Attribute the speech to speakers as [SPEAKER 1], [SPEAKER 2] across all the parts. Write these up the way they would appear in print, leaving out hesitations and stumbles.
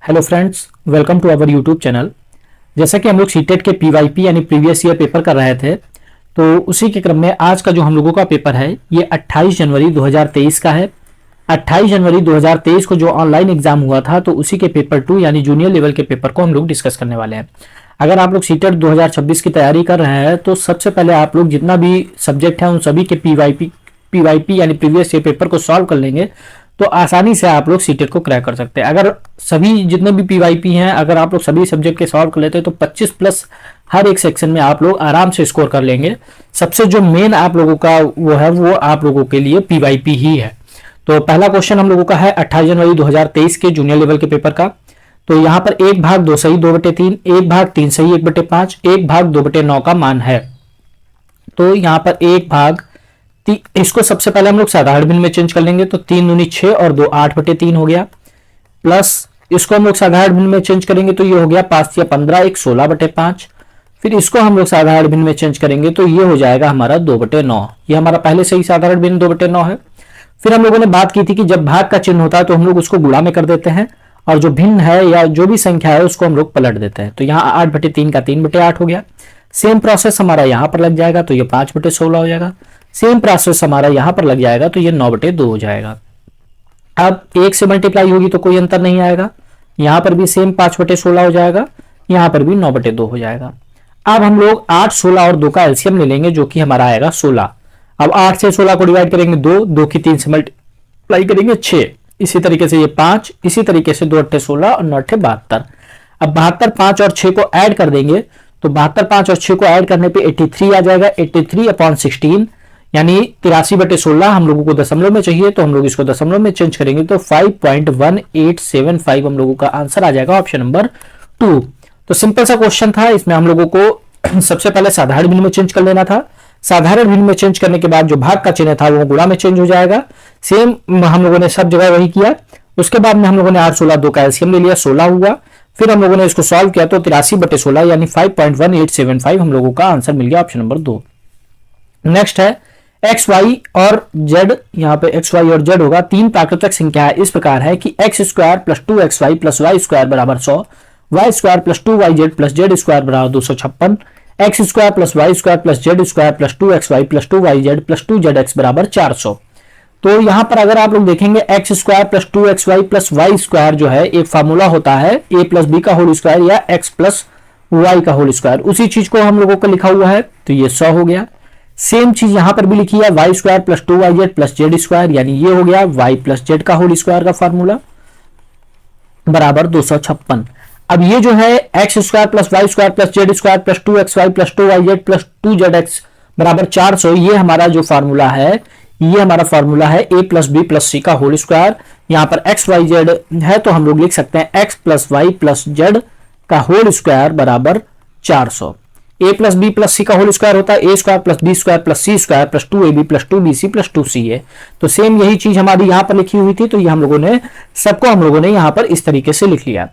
[SPEAKER 1] Hello friends, welcome to our YouTube channel. जैसा कि हम लोग सीटेट के पीवाईपी यानी प्रीवियस ईयर पेपर कर रहे थे, तो उसी के क्रम में आज का जो हम लोगों का पेपर है ये 28 जनवरी 2023 का है। 28 जनवरी 2023 को जो ऑनलाइन एग्जाम हुआ था, तो उसी के पेपर 2 यानी जूनियर लेवल के पेपर को हम लोग डिस्कस करने वाले हैं। अगर आप लोग सीटेट 2026 की तैयारी कर रहे हैं तो सबसे पहले आप लोग जितना भी सब्जेक्ट है उन सभी के पीवाईपी यानी प्रीवियस ईयर पेपर को सॉल्व कर लेंगे तो आसानी से आप लोग सीटेट को क्रैक कर सकते हैं। अगर सभी जितने भी पीवाईपी हैं, अगर आप लोग सभी सब्जेक्ट के सॉल्व कर लेते हैं तो 25 प्लस हर एक सेक्शन में आप लोग आराम से स्कोर कर लेंगे। सबसे जो मेन आप लोगों का वो है, वो आप लोगों के लिए पीवाईपी ही है। तो पहला क्वेश्चन हम लोगों का है 28 जनवरी 2023 के जूनियर लेवल के पेपर का। तो यहाँ पर 1 भाग 2 सही 2/3, 1 भाग 3 सही 1/5, 1 भाग 2/9 का मान है। तो यहाँ पर 1 भाग, इसको सबसे पहले हम लोग साधारण भिन्न में चेंज कर लेंगे। तो 3 दूनी 6 और 2 8/3 हो गया। प्लस इसको हम लोग साधारण भिन्न में चेंज करेंगे तो ये हो गया 5 या 15 1 16/5। फिर इसको हम लोग साधारण भिन्न में चेंज करेंगे तो ये हो जाएगा हमारा 2/9। ये हमारा पहले से ही साधारण भिन्न 2/9 है। फिर हम लोगों ने बात की थी कि जब भाग का चिन्ह होता है तो हम लोग उसको गुणा में कर देते हैं और जो भिन्न है या जो भी संख्या है उसको हम लोग पलट देते हैं। तो यहाँ 8/3 का 3/8 हो गया। सेम प्रोसेस हमारा यहाँ पर लग जाएगा तो ये 5/16 हो जाएगा। सेम प्रोसेस हमारा यहां पर लग जाएगा तो ये 9/2 हो जाएगा। अब 1 से मल्टीप्लाई होगी तो कोई अंतर नहीं आएगा। यहां पर भी सेम 5/16 हो जाएगा, यहां पर भी 9/2 हो जाएगा। अब हम लोग 8, 16 और 2 का एलसीएम ले लेंगे जो कि हमारा आएगा 16। अब 8 से 16 को डिवाइड करेंगे 2 की 3 से मल्टीप्लाई करेंगे 6, इसी तरीके से ये 5, इसी तरीके से 2 8 16 और 9 8 72। अब 72 5 और 6 को ऐड कर देंगे तो 72 5 और 6 को ऐड करने पे 83 आ जाएगा। 83/16 यानी 83/16 हम लोगों को दशमलव में चाहिए तो हम लोग इसको दशमलव में चेंज करेंगे तो 5.1875 हम लोगों का आंसर आ जाएगा, ऑप्शन नंबर 2। तो सिंपल सा क्वेश्चन था। इसमें हम लोगों को सबसे पहले साधारण भिन्न में चेंज कर लेना था। साधारण भिन्न में चेंज करने के बाद जो भाग का चिन्ह था वो गुणा में चेंज हो जाएगा। सेम हम लोगों ने सब जगह वही किया। उसके बाद में हम लोगों ने 8, 16 2 का एलसीएम ले लिया, 16 हुआ। फिर हम लोगों ने इसको सॉल्व किया तो 83/16 यानी 5.1875 हम लोगों का आंसर मिल गया, ऑप्शन नंबर 2। नेक्स्ट है एक्स वाई और जेड। यहाँ पे एक्स वाई और जेड होगा। 3 प्राकृतिक संख्या इस प्रकार है कि x² + 2xy + y² बराबर 100, y² + 2yz + z² बराबर 256, x² + y² + z² + 2xy + 2yz + 2zx बराबर 400। तो यहाँ पर अगर आप लोग देखेंगे x² + 2xy + y² जो है एक फार्मूला होता है a + b का होल स्क्वायर या x + y का होल स्क्वायर। उसी चीज को हम लोगों का लिखा हुआ है तो ये 100 हो गया। सेम चीज यहां पर भी लिखी है y² + 2yz + z² यानी ये हो गया y + z का होल स्क्वायर का फार्मूला बराबर 256। अब ये जो है x² + y² + z² + 2xy + 2yz + 2zx बराबर 400, ये हमारा जो फार्मूला है ये हमारा फार्मूला है a + b + c का होल स्क्वायर। यहां पर x y z है तो हम लोग लिख सकते हैं x + y + z का होल स्क्वायर बराबर 400। a + b + c का होल स्क्वायर होता है a² + b² + c² + 2ab + 2bc + 2ca। तो सेम यही चीज हमारी यहां पर लिखी हुई थी तो ये हम लोगों ने सबको हम लोगों ने यहां पर इस तरीके से लिख लिया।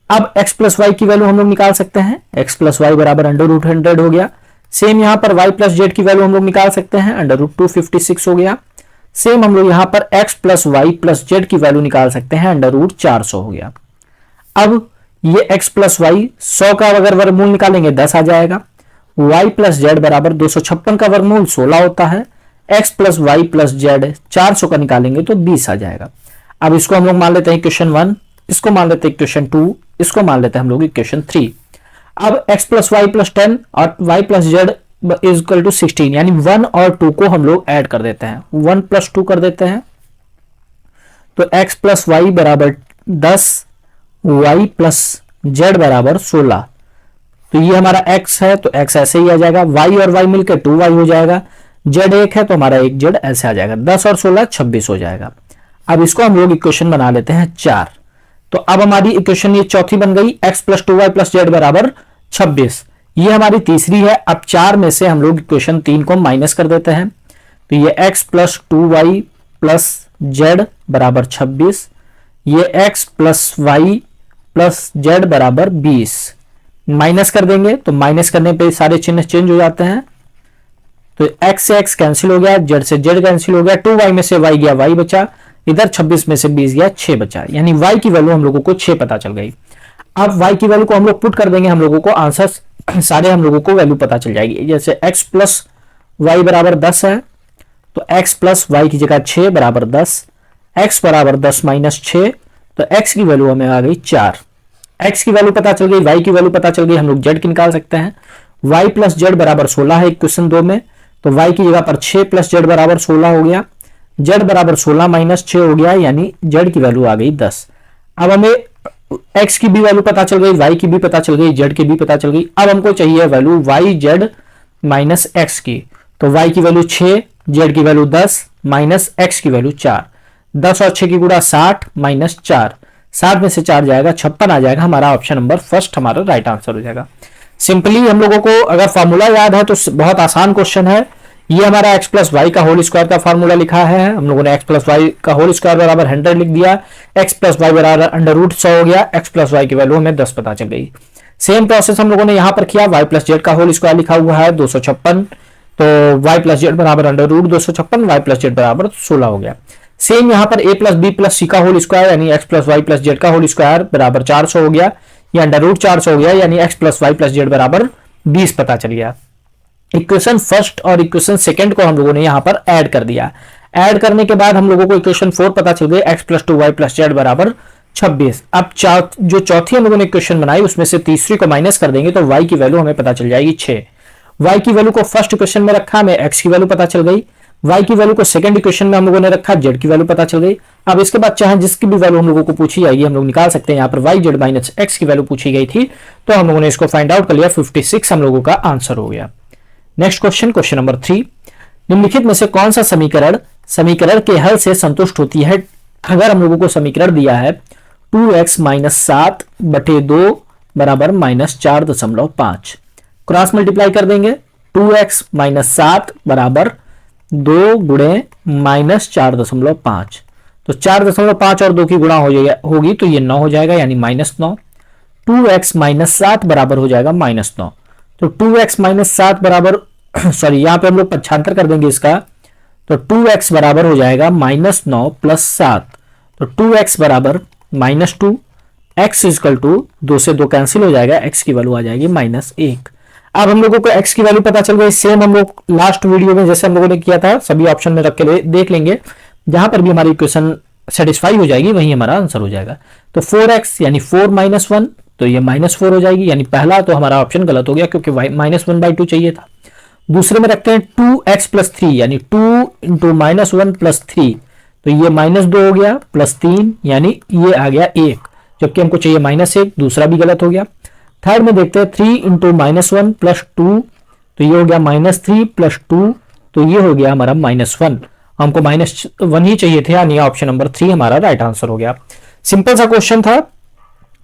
[SPEAKER 1] अब x + y की वैल्यू हम लोग निकाल सकते हैं। x + y बराबर √100 हो गया। सेम यहां पर y + z की वैल्यू हम लोग निकाल सकते हैं, √256 हो गया। सेम हम लोग यहां पर x + y + z की वैल्यू निकाल सकते हैं, √400 हो गया। अब ये x + y 100 का अगर वर्गमूल निकालेंगे 10 आ जाएगा। y + z बराबर 256 का वर्गमूल 16 होता है। x + y + z 400 का निकालेंगे तो 20 आ जाएगा। अब इसको हम लोग मान लेते हैं इक्वेशन 1, इसको मान लेते हैं इक्वेशन 2, इसको मान लेते हैं हम लोग इक्वेशन 3। अब x + y + 10 और y + z = 16 यानी 1 और 2 को हम लोग ऐड कर देते हैं, 1 + 2 कर देते हैं तो x + y बराबर 10, y + z बराबर 16। तो ये हमारा x है तो x ऐसे ही आ जाएगा, y और y मिलकर 2y हो जाएगा, z 1 है तो हमारा 1 z ऐसे आ जाएगा। 10 और 16 26 हो जाएगा। अब इसको हम लोग इक्वेशन बना लेते हैं 4। तो अब हमारी इक्वेशन ये चौथी बन गई, x + 2y + z बराबर 26। ये हमारी तीसरी है। अब 4 में से हम लोग इक्वेशन 3 को माइनस कर देते हैं तो ये x + 2y + z बराबर 26, ये x + y + z बराबर 20। माइनस कर देंगे तो माइनस करने पे सारे चिन्ह चेंज हो जाते हैं तो x से x कैंसिल हो गया, z से z कैंसिल हो गया, 2y में से y गया, y बचा, इधर 26 में से 20 गया, 6 बचा, यानी y की वैल्यू हम लोगों को 6 पता चल गई। अब y की वैल्यू को हम लोग पुट कर देंगे, हम लोगों को आंसर सारे हम लोगों को वैल्यू पता चल जाएगी। जैसे x प्लस वाई बराबर 10 है, तो x प्लस वाई की जगह 6 बराबर 10, x बराबर 10 माइनस 6, तो x की वैल्यू हमें आ गई 4। x की वैल्यू पता चल गई, y की वैल्यू पता चल गई, हम लोग z की निकाल सकते हैं। y प्लस जेड बराबर 16 है इक्वेशन 2 में, तो y की जगह पर 6 प्लस जेड बराबर 16 हो गया, z बराबर 16 माइनस 6 हो गया, यानी z की वैल्यू आ गई 10। अब हमें x की भी वैल्यू पता चल गई, y की भी पता चल गई, z की भी पता चल गई। अब हमको चाहिए value y z minus x की, तो y की वैल्यू 6, z की वैल्यू 10 माइनस x की वैल्यू 4। 10 और 6 की गुणा 60 माइनस 4, 60 में से 4 जाएगा 56 आ जाएगा। हमारा ऑप्शन नंबर फर्स्ट हमारा राइट आंसर हो जाएगा। सिंपली हम लोगों को अगर फॉर्मूला याद है तो बहुत आसान क्वेश्चन है। ये हमारा x प्लस वाई का होल स्क्वायर का फॉर्मूला लिखा है, हम लोगों ने x प्लस वाई का होल स्क्वायर बराबर 100 लिख दिया, x प्लस वाई बराबर अंडर रूट 100 हो गया, x प्लस वाई की वैल्यू हमें 10 पता चल गई। सेम प्रोसेस हम लोगों ने यहाँ पर किया, y प्लस जेड का होल स्क्वायर लिखा हुआ है 256, तो y प्लस जेड बराबर under root 256, y plus z बराबर 16 हो गया। सेम यहाँ पर a plus b plus c का होल स्क्वायर यानी x plus y plus z का होल स्क्वायर बराबर 400 हो गया, या अंडर रूट 400 हो गया, यानी x plus y plus z बराबर 20 पता चल गया। इक्वेशन फर्स्ट और इक्वेशन सेकंड को हम लोगों ने यहाँ पर ऐड कर दिया। ऐड करने के बाद हम लोगों को इक्वेशन 4 पता चल गई, x plus 2 y plus z बराबर 26। अब जो चौथी हम लोगों ने इक्वेशन बनाई उसमें से तीसरी को माइनस कर देंगे तो y की वैल्यू हमें पता चल जाएगी 6। y की वैल्यू को फर्स्ट इक्वेशन में रखा, हमें x की वैल्यू पता चल गई। y की वैल्यू को सेकंड इक्वेशन में हम लोगों ने रखा, z की वैल्यू पता चल गई। अब इसके बाद चाहे जिसकी भी वैल्यू हम लोगों को पूछी जाएगी हम लोग निकाल सकते हैं। यहाँ पर y z माइनस x की वैल्यू पूछी गई थी तो हम लोगों ने इसको फाइंड आउट कर लिया, 56 हम लोगों का आंसर हो गया। नेक्स्ट क्वेश्चन, क्वेश्चन नंबर 3, निम्नलिखित में से कौन सा समीकरण के हल से संतुष्ट होती है? अगर हम लोगों को समीकरण दिया है 2x माइनस 7 बटे 2 बराबर माइनस 4.5, क्रॉस मल्टीप्लाई कर देंगे, 2x माइनस 7 बराबर 2 गुणे माइनस 4.5, तो 4.5 और 2 की गुणा होगी तो ये 9 हो जाएगा, यानी माइनस 9। 2x माइनस 7 बराबर हो जाएगा माइनस 9, तो 2x माइनस 7 बराबर सॉरी यहाँ पे हम लोग पक्षांतर कर देंगे इसका, तो 2x बराबर हो जाएगा माइनस 9 प्लस 7, तो 2x बराबर माइनस 2, x इजकल टू 2 से 2 कैंसिल हो जाएगा, x की वैल्यू आ जाएगी माइनस 1। अब हम लोगों को x की वैल्यू पता चल गई। सेम हम लोग लास्ट वीडियो में जैसे हम लोगों ने किया था सभी ऑप्शन में रख के देख लेंगे, जहां पर भी हमारी इक्वेशन सेटिस्फाई हो जाएगी वही हमारा आंसर हो जाएगा। तो 4x यानी 4 माइनस 1, तो ये माइनस 4 हो जाएगी, यानी पहला तो हमारा ऑप्शन गलत हो गया क्योंकि माइनस 1/2 चाहिए था। दूसरे में रखते हैं 2x प्लस 3 यानी 2 इंटू माइनस 1 प्लस 3, तो ये माइनस 2 हो गया प्लस 3 यानी ये आ गया 1, जबकि हमको चाहिए माइनस 1, दूसरा भी गलत हो गया। थर्ड में देखते हैं 3 इंटू माइनस 1 प्लस 2, तो ये हो गया माइनस 3 प्लस 2, तो ये हो गया हमारा माइनस 1, हमको माइनस 1 ही चाहिए थे, यानी ऑप्शन नंबर 3 हमारा राइट आंसर हो गया। सिंपल सा क्वेश्चन था,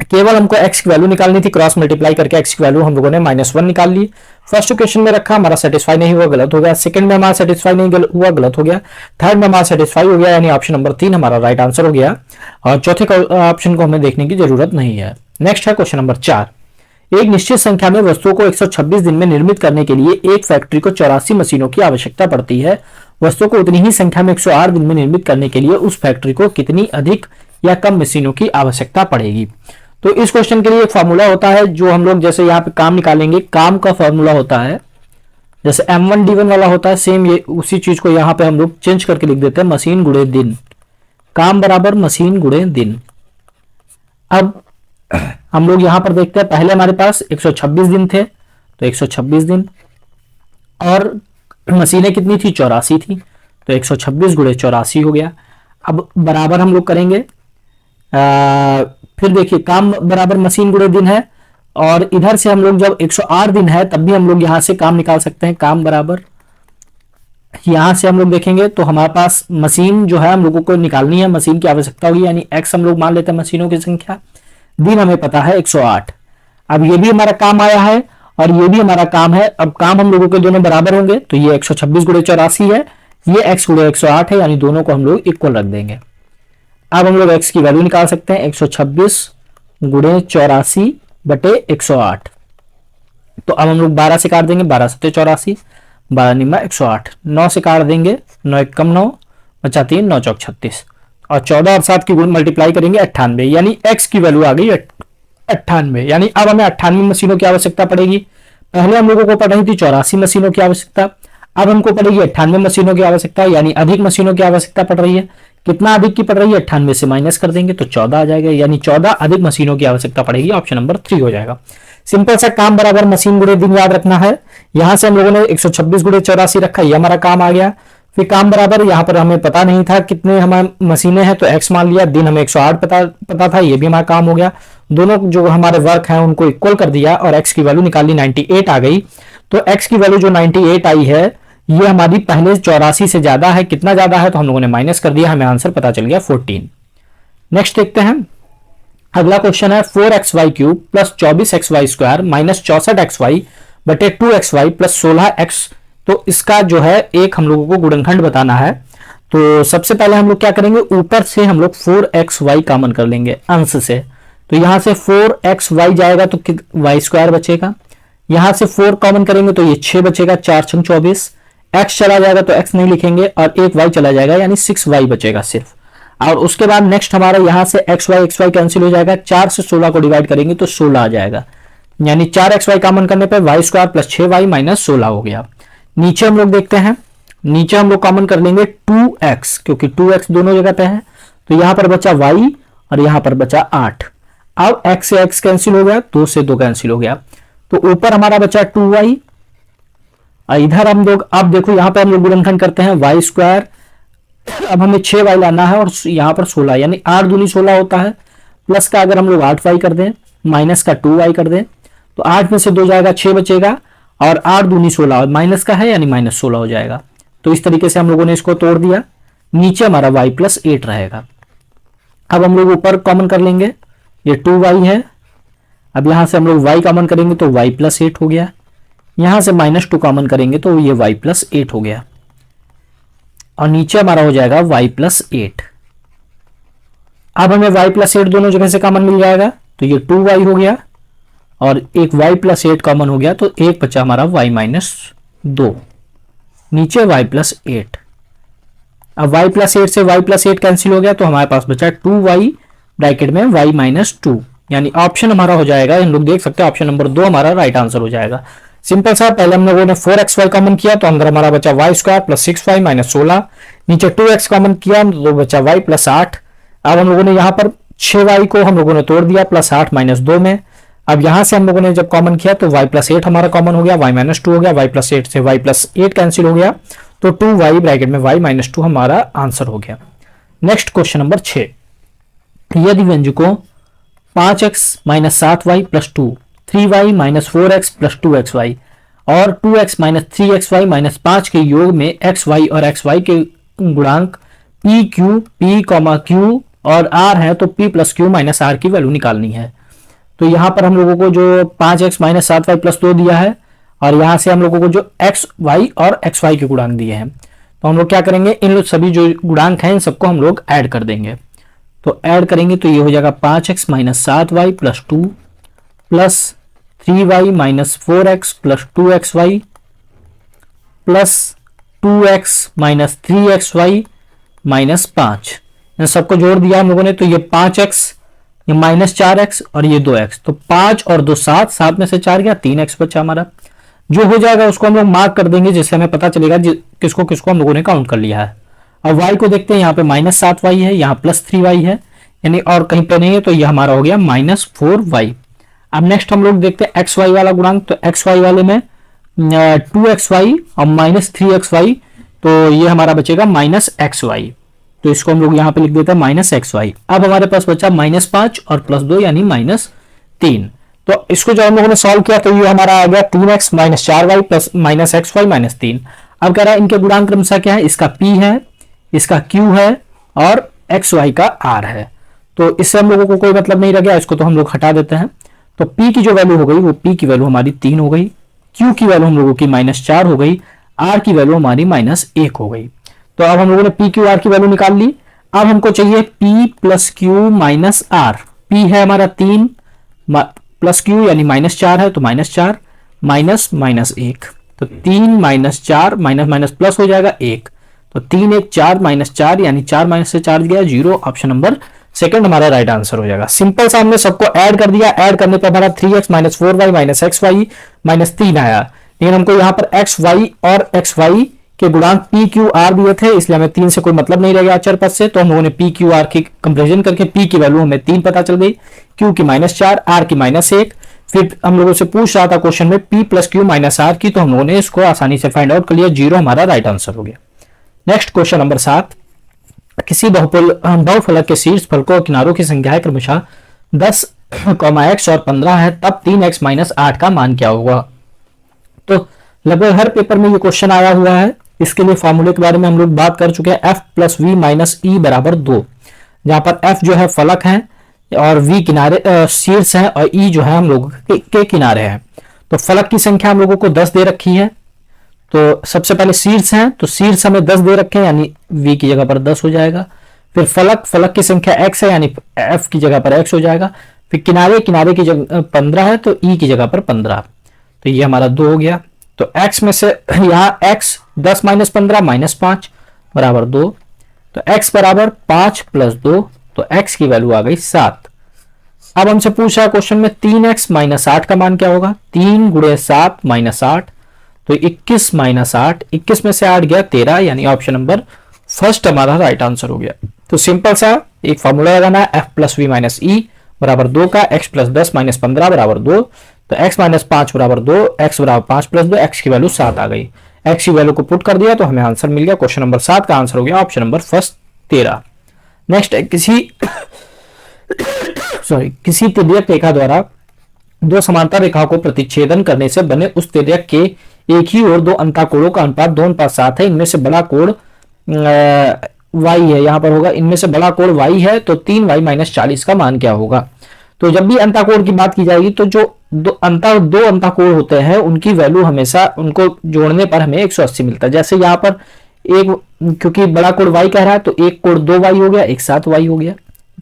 [SPEAKER 1] केवल हमको x की वैल्यू निकालनी थी, क्रॉस मल्टीप्लाई करके x की वैल्यू हम लोगों ने -1 निकाल ली। फर्स्ट इक्वेशन में रखा, हमारा सेटिस्फाई नहीं हुआ, गलत हो गया। सेकंड में हमारा सेटिस्फाई नहीं हुआ, गलत हो गया। थर्ड में हमारा सेटिस्फाई हो गया, यानी ऑप्शन नंबर 3 हमारा राइट आंसर हो गया, और चौथे ऑप्शन को हमें देखने की जरूरत नहीं है। नेक्स्ट है क्वेश्चन नंबर 4, एक निश्चित संख्या में वस्तुओं को 126 दिन में निर्मित करने के लिए एक फैक्ट्री को 84 मशीनों की आवश्यकता पड़ती है। वस्तुओं को उतनी ही संख्या में 108 दिन में निर्मित करने के लिए उस फैक्ट्री को कितनी अधिक या कम मशीनों की आवश्यकता पड़ेगी। तो इस क्वेश्चन के लिए एक फॉर्मूला होता है, जो हम लोग जैसे यहाँ पे काम निकालेंगे, काम का फॉर्मूला होता है जैसे m1d1 वाला होता है, सेम ये उसी चीज को यहाँ पे हम लोग चेंज करके लिख देते हैं, मशीन गुणे दिन, काम बराबर मशीन गुणे दिन। अब हम लोग यहाँ पर देखते हैं, पहले हमारे पास 126 दिन थे, तो 126 दिन, और मशीनें कितनी थी, 84 थी, तो 126 गुणे 84 हो गया। अब बराबर हम लोग करेंगे, फिर देखिए काम बराबर मशीन गुणे दिन है, और इधर से हम लोग जब 108 दिन है तब भी हम लोग यहां से काम निकाल सकते हैं, काम बराबर यहां से हम लोग देखेंगे तो हमारे पास मशीन जो है हम लोगों को निकालनी है, मशीन की आवश्यकता होगी, यानी x हम लोग मान लेते हैं मशीनों की संख्या, दिन हमें पता है 108। अब ये भी हमारा काम आया है और ये भी हमारा काम है। अब काम हम लोगों के दोनों बराबर होंगे, तो ये 126 गुणे 84 है, ये x गुणे 108 है, यानी दोनों को हम लोग इक्वल रख देंगे। अब हम लोग x की वैल्यू निकाल सकते हैं, 126 गुणे 84 बटे 108, तो अब हम लोग 12 से काट देंगे, 12 सत्ते 84, 12 निम्मा 108, 9 से काट देंगे, 9 एक कम 9, बचा 3, 9 चौक 36, और 14 और 7 की मल्टीप्लाई करेंगे 98, यानी x की वैल्यू आ गई 98। यानी अब हमें 98 मशीनों की आवश्यकता पड़ेगी। पहले हम लोगों को पड़ रही थी 84 मशीनों की आवश्यकता, अब हमको पड़ेगी 98 मशीनों की आवश्यकता, यानी अधिक मशीनों की आवश्यकता पड़ रही है। कितना अधिक की पड़ रही है, 98 से माइनस कर देंगे तो 14 आ जाएगा, यानी 14 अधिक मशीनों की आवश्यकता पड़ेगी। ऑप्शन नंबर 3 हो जाएगा। सिंपल सा काम बराबर मशीन गुणे दिन याद रखना है। यहां से हम लोगों ने 126 गुणे 84 रखा, ये हमारा काम आ गया। फिर काम बराबर, यहाँ पर हमें पता नहीं था कितने हमारे मशीनें हैं तो x मान लिया, दिन हमें 108 पता था, ये भी हमारा काम हो गया। दोनों जो हमारे वर्क हैं उनको इक्वल कर दिया और x की वैल्यू निकाली, 98 आ गई। तो x की वैल्यू जो 98 आई है ये हमारी पहले 84 से ज्यादा है। कितना ज्यादा है तो हम लोगों ने माइनस कर दिया, हमें आंसर पता चल गया 14। नेक्स्ट देखते हैं, अगला क्वेश्चन है 4xy cube plus 24xy square minus 64xy बटे 2xy प्लस 16x। तो इसका जो है एक हम लोगों को गुणनखंड बताना है। तो सबसे पहले हम लोग क्या करेंगे, ऊपर से हम लोग 4xy कॉमन कर लेंगे अंश से। तो यहां से 4xy जाएगा तो y स्क्वायर बचेगा, यहां से 4 कॉमन करेंगे तो ये 6 बचेगा, 4 छंग 24। x चला जाएगा तो x नहीं लिखेंगे और एक y चला जाएगा, यानी 6y बचेगा सिर्फ। और उसके बाद नेक्स्ट हमारा यहां से xy कैंसिल हो जाएगा, 4 से 16 को डिवाइड करेंगे तो 16 आ जाएगा, यानी 4xy कॉमन करने पर y square plus 6y minus 16 हो गया। नीचे हम लोग देखते हैं, नीचे हम लोग कॉमन कर लेंगे 2x, क्योंकि 2x दोनों जगह पे है। तो यहां पर बचा y और यहां पर बचा 8। अब x से x कैंसिल हो गया, 2 से 2 कैंसिल हो गया, तो ऊपर हमारा बचा 2y। इधर हम लोग अब देखो यहां पे हम लोग गुणनखंड करते हैं y स्क्वायर। अब हमें 6y लाना है और यहां पर 16, यानी 8 दूनी 16 होता है। प्लस का अगर हम लोग 8y कर दें, माइनस का 2y कर दें तो 8 में से 2 जाएगा, 6 बचेगा और 8 दूनी 16 और माइनस का है यानी माइनस 16 हो जाएगा। तो इस तरीके से हम लोगों ने इसको तोड़ दिया। नीचे हमारा y प्लस 8 रहेगा। अब हम लोग ऊपर कॉमन कर लेंगे, ये 2y है। अब यहां से हम लोग y कॉमन करेंगे तो y प्लस 8 हो गया, यहां से -2 कॉमन करेंगे तो ये y प्लस 8 हो गया और नीचे हमारा हो जाएगा y प्लस 8। अब हमें y प्लस 8 दोनों जगह से कॉमन मिल जाएगा तो ये 2y हो गया और एक y प्लस 8 कॉमन हो गया, तो एक बचा हमारा y माइनस 2, नीचे y प्लस 8। अब y प्लस 8 से y प्लस 8 कैंसिल हो गया तो हमारे पास बचा 2y ब्रैकेट में y माइनस 2, यानी ऑप्शन हमारा हो जाएगा, हम लोग देख सकते हैं ऑप्शन नंबर 2 हमारा राइट आंसर हो जाएगा। सिंपल सा, पहले हम लोगों ने 4xy कॉमन किया तो अंदर हमारा बचा y square plus 6y minus 16, नीचे 2x कॉमन किया तो बचा y प्लस 8। अब हम लोगों ने यहाँ पर 6y को हम लोगों ने तोड़ दिया प्लस 8 माइनस 2 में। अब यहां से हम लोगों ने जब कॉमन किया तो y प्लस 8 हमारा कॉमन हो गया, y माइनस 2 हो गया, y प्लस 8 से y प्लस 8 कैंसिल हो गया, तो 2y ब्रैकेट में y माइनस 2 हमारा आंसर हो गया। नेक्स्ट क्वेश्चन नंबर 6, यदि व्यंजकों 5x minus 7y plus 2, 3y minus 4x plus 2xy और 2x माइनस 3xy माइनस 5 के योग में xy और xy के गुणांक p q और r है, तो p plus Q minus r की वैल्यू निकालनी है। तो यहां पर हम लोगों को जो 5x माइनस 7y प्लस 2 दिया है और यहां से हम लोगों को जो xy और xy के गुणांक दिए हैं, तो हम लोग क्या करेंगे, इन लोग सभी जो गुणांक हैं इन सबको हम लोग ऐड कर देंगे। तो ऐड करेंगे तो ये हो जाएगा 5x minus 7y plus 2 plus 3y minus 4x plus 2xy plus 2x minus 3xy minus 5। इन सबको जोड़ दिया हम लोगों ने, तो ये 5x, ये माइनस 4x और ये 2x, तो 5 और 2 7, 7 में से 4 गया, 3x बचा हमारा। जो हो जाएगा उसको हम लोग मार्क कर देंगे, जिससे हमें पता चलेगा किसको किसको हम लोगों ने काउंट कर लिया है। अब y को देखते हैं, यहाँ पे माइनस 7y है, यहाँ प्लस 3y है, यानी और कहीं पे नहीं है, तो ये हमारा हो गया माइनस 4y। अब नेक्स्ट हम लोग देखते हैं xy वाला गुणांक, तो xy वाले में 2xy और माइनस 3xy, तो ये हमारा बचेगा माइनस xy, तो इसको हम लोग यहाँ पे लिख देते हैं माइनस xy। अब हमारे पास बचा माइनस 5 और प्लस 2 यानी माइनस 3। तो इसको जब हम लोगों ने सॉल्व किया तो ये हमारा आ गया 3x minus 4y plus minus xy minus 3। अब कह रहा है इनके गुणांक क्रमशः क्या है, इसका p है, इसका q है और xy का r है। तो इससे हम लोगों को कोई मतलब नहीं रह गया, इसको तो हम लोग हटा देते हैं। तो p की जो वैल्यू हो गई वो p की वैल्यू हमारी 3 हो गई, q की वैल्यू हम लोगों की माइनस 4 हो गई, r की वैल्यू हमारी माइनस 1 हो गई। तो अब हम लोगों ने p q r की वैल्यू निकाल ली। अब हमको चाहिए p plus Q minus r। p है हमारा 3 प्लस q यानी माइनस 4 है, तो माइनस 4 माइनस माइनस 1, तो 3 माइनस 4 माइनस माइनस प्लस हो जाएगा 1, तो 3 1 4 -4 यानी 4 माइनस से 4 गया 0, ऑप्शन नंबर सेकंड हमारा राइट आंसर हो जाएगा। सिंपल सा हमने सबको ऐड कर दिया, ऐड करने पर हमारा 3x - 4y - xy -3 आया, लेकिन हमको यहाँ पर xy और xy के गुणांक p q r दिए थे, इसलिए हमें 3 से कोई मतलब नहीं रह गया अचर पद से, तो हम लोगों ने p q r की कंपेरिजन करके p की वैल्यू हमें 3 पता चल गई, q की -4, r की -1। फिर हम लोगों से पूछ रहा था क्वेश्चन में p + q - r की, तो हम लोगों ने इसको आसानी से फाइंड आउट कर लिया, 0 हमारा राइट आंसर हो गया। नेक्स्ट क्वेश्चन नंबर 7, किसी बहुफलक के शीर्ष फलकों और किनारों की संख्या क्रमशः 10, x और 15 है, तब 3x - 8 का मान क्या होगा। तो लगभग हर पेपर में ये क्वेश्चन आया हुआ है। इसके लिए फॉर्मूले के बारे में हम लोग बात कर चुके हैं, f + v - e = 2, जहां पर f जो है फलक है और v किनारे शीर्ष है और e जो है हम लोग के किनारे हैं। तो फलक की संख्या हम लोगों को 10 दे रखी है, तो सबसे पहले शीर्ष है, तो शीर्ष हमें 10 दे रखे हैं, यानी v की जगह पर 10 हो जाएगा। फिर फलक की संख्या x है, यानी f की जगह पर x हो जाएगा। फिर किनारे की जगह 15 है, तो e की जगह पर 15, तो ये हमारा 2 हो गया। तो x में से यहाँ x 10 - 15 -5 बराबर 2, तो x बराबर 5 + 2, तो x की वैल्यू आ गई 7। अब हमसे पूछा है क्वेश्चन में 3x - 8 का मान क्या होगा। 3 × 7 - 8, तो 21 - 8, 21 में से 8 गया 13, यानी ऑप्शन नंबर फर्स्ट हमारा राइट आंसर हो गया। तो सिंपल सा एक फॉर्मूला लगाना है, f + v - e = 2 का, x + 10 - 15 = 2, तो x - 5 = 2, x = 5 + 2, x की वैल्यू 7 आ गई। x की वैल्यू को पुट कर दिया तो हमें आंसर मिल गया, क्वेश्चन नंबर 7 का आंसर हो गया ऑप्शन नंबर फर्स्ट 13। नेक्स्ट है किसी तिर्यक रेखा द्वारा दो समांतर रेखाओं को प्रतिच्छेदन करने से बने उस तिर्यक के एक ही और दो अंतःकोणों का अनुपात 2:7 है। इनमें से बड़ा कोण y है, यहां पर होगा इनमें से बड़ा कोण y है, तो 3y - 40 का मान क्या होगा। तो जब भी अंतःकोण की बात की जाएगी तो जो दो अंतःकोण होते हैं उनकी वैल्यू हमेशा उनको जोड़ने पर हमें 180 मिलता है। जैसे यहाँ पर एक, क्योंकि बड़ा कोण y कह रहा है तो एक कोण 2y हो गया, एक 7y हो गया,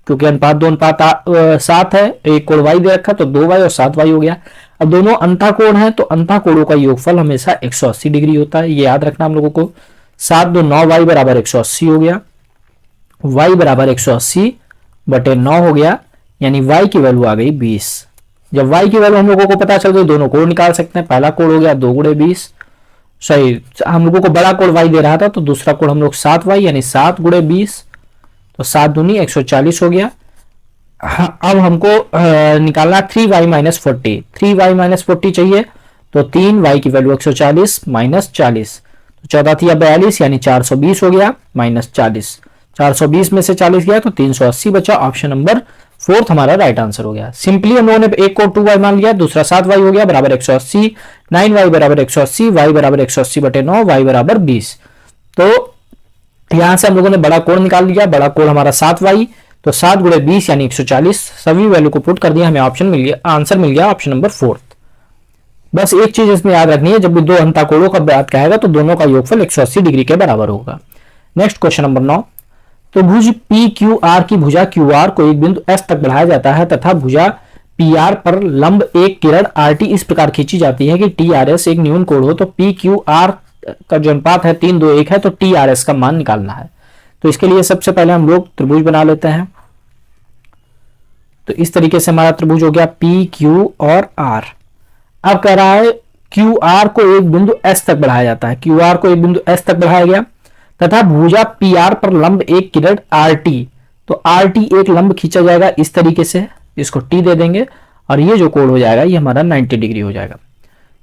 [SPEAKER 1] क्योंकि अनुपात 2:7 है, एक कोण y दे रखा तो 2y और 7y हो गया। अब दोनों अंतःकोण हैं तो अंतःकोणों का योगफल हमेशा 180 डिग्री होता है, ये याद रखना हम लोगों को। 7 2 9y = 180 हो गया, y = 180/9 हो गया, यानी y की वैल्यू आ गई 20। जब y की वैल्यू हम लोगों को पता चल गई, दोनों कोण निकाल सकते हैं। पहला कोण हो गया 2 × 20, सही, हम लोगों को बड़ा कोण y दे रहा था तो दूसरा कोण हम लोग 7y यानी 7 × 20, तो 7 दूनी 140 हो गया। अब हमको निकालना 3y - 40, 3y - 40 चाहिए, तो 3y की वैल्यू 140 - 40, तो 14 थी 42 यानी 420 हो गया -40, 420 में से 40 गया तो 380 बचा, ऑप्शन नंबर 4 हमारा राइट आंसर हो गया। सिंपली हम लोगों ने एक को 2y मान लिया, दूसरा 7y हो गया बराबर 180, 9y = 180, y = 180/9, y = 20। तो यहां से हम लोगों ने बड़ा कोण निकाल लिया, बड़ा कोण हमारा 7y, तो 7 × 20 यानी 140, सभी वैल्यू को पुट कर दिया, हमें ऑप्शन मिल गया, आंसर मिल गया ऑप्शन नंबर 4। बस एक चीज इसमें याद रखनी है, जब भी दो अंतःकोणों का बात कहेगा तो दोनों का योगफल 180 डिग्री के बराबर होगा। नेक्स्ट क्वेश्चन नंबर 9, तो भुज PQR की भुजा QR को एक बिंदु S तक बढ़ाया जाता है तथा भुजा PR पर लंब एक किरण RT इस प्रकार खींची जाती है कि TRS एक न्यून कोण हो, तो PQR का जो अनुपात है 3 2 1 है, तो TRS का मान निकालना है। तो इसके लिए सबसे पहले हम लोग त्रिभुज बना लेते हैं। तो इस तरीके से हमारा त्रिभुज हो गया PQ और R। अब कह रहा है QR को एक बिंदु S तक बढ़ाया जाता है, QR को एक बिंदु S तक बढ़ाया गया तथा भुजा PR पर लंब एक किरण RT, तो RT एक लंब खींचा जाएगा इस तरीके से, इसको T दे देंगे और ये जो कोण हो जाएगा ये हमारा 90 डिग्री हो जाएगा।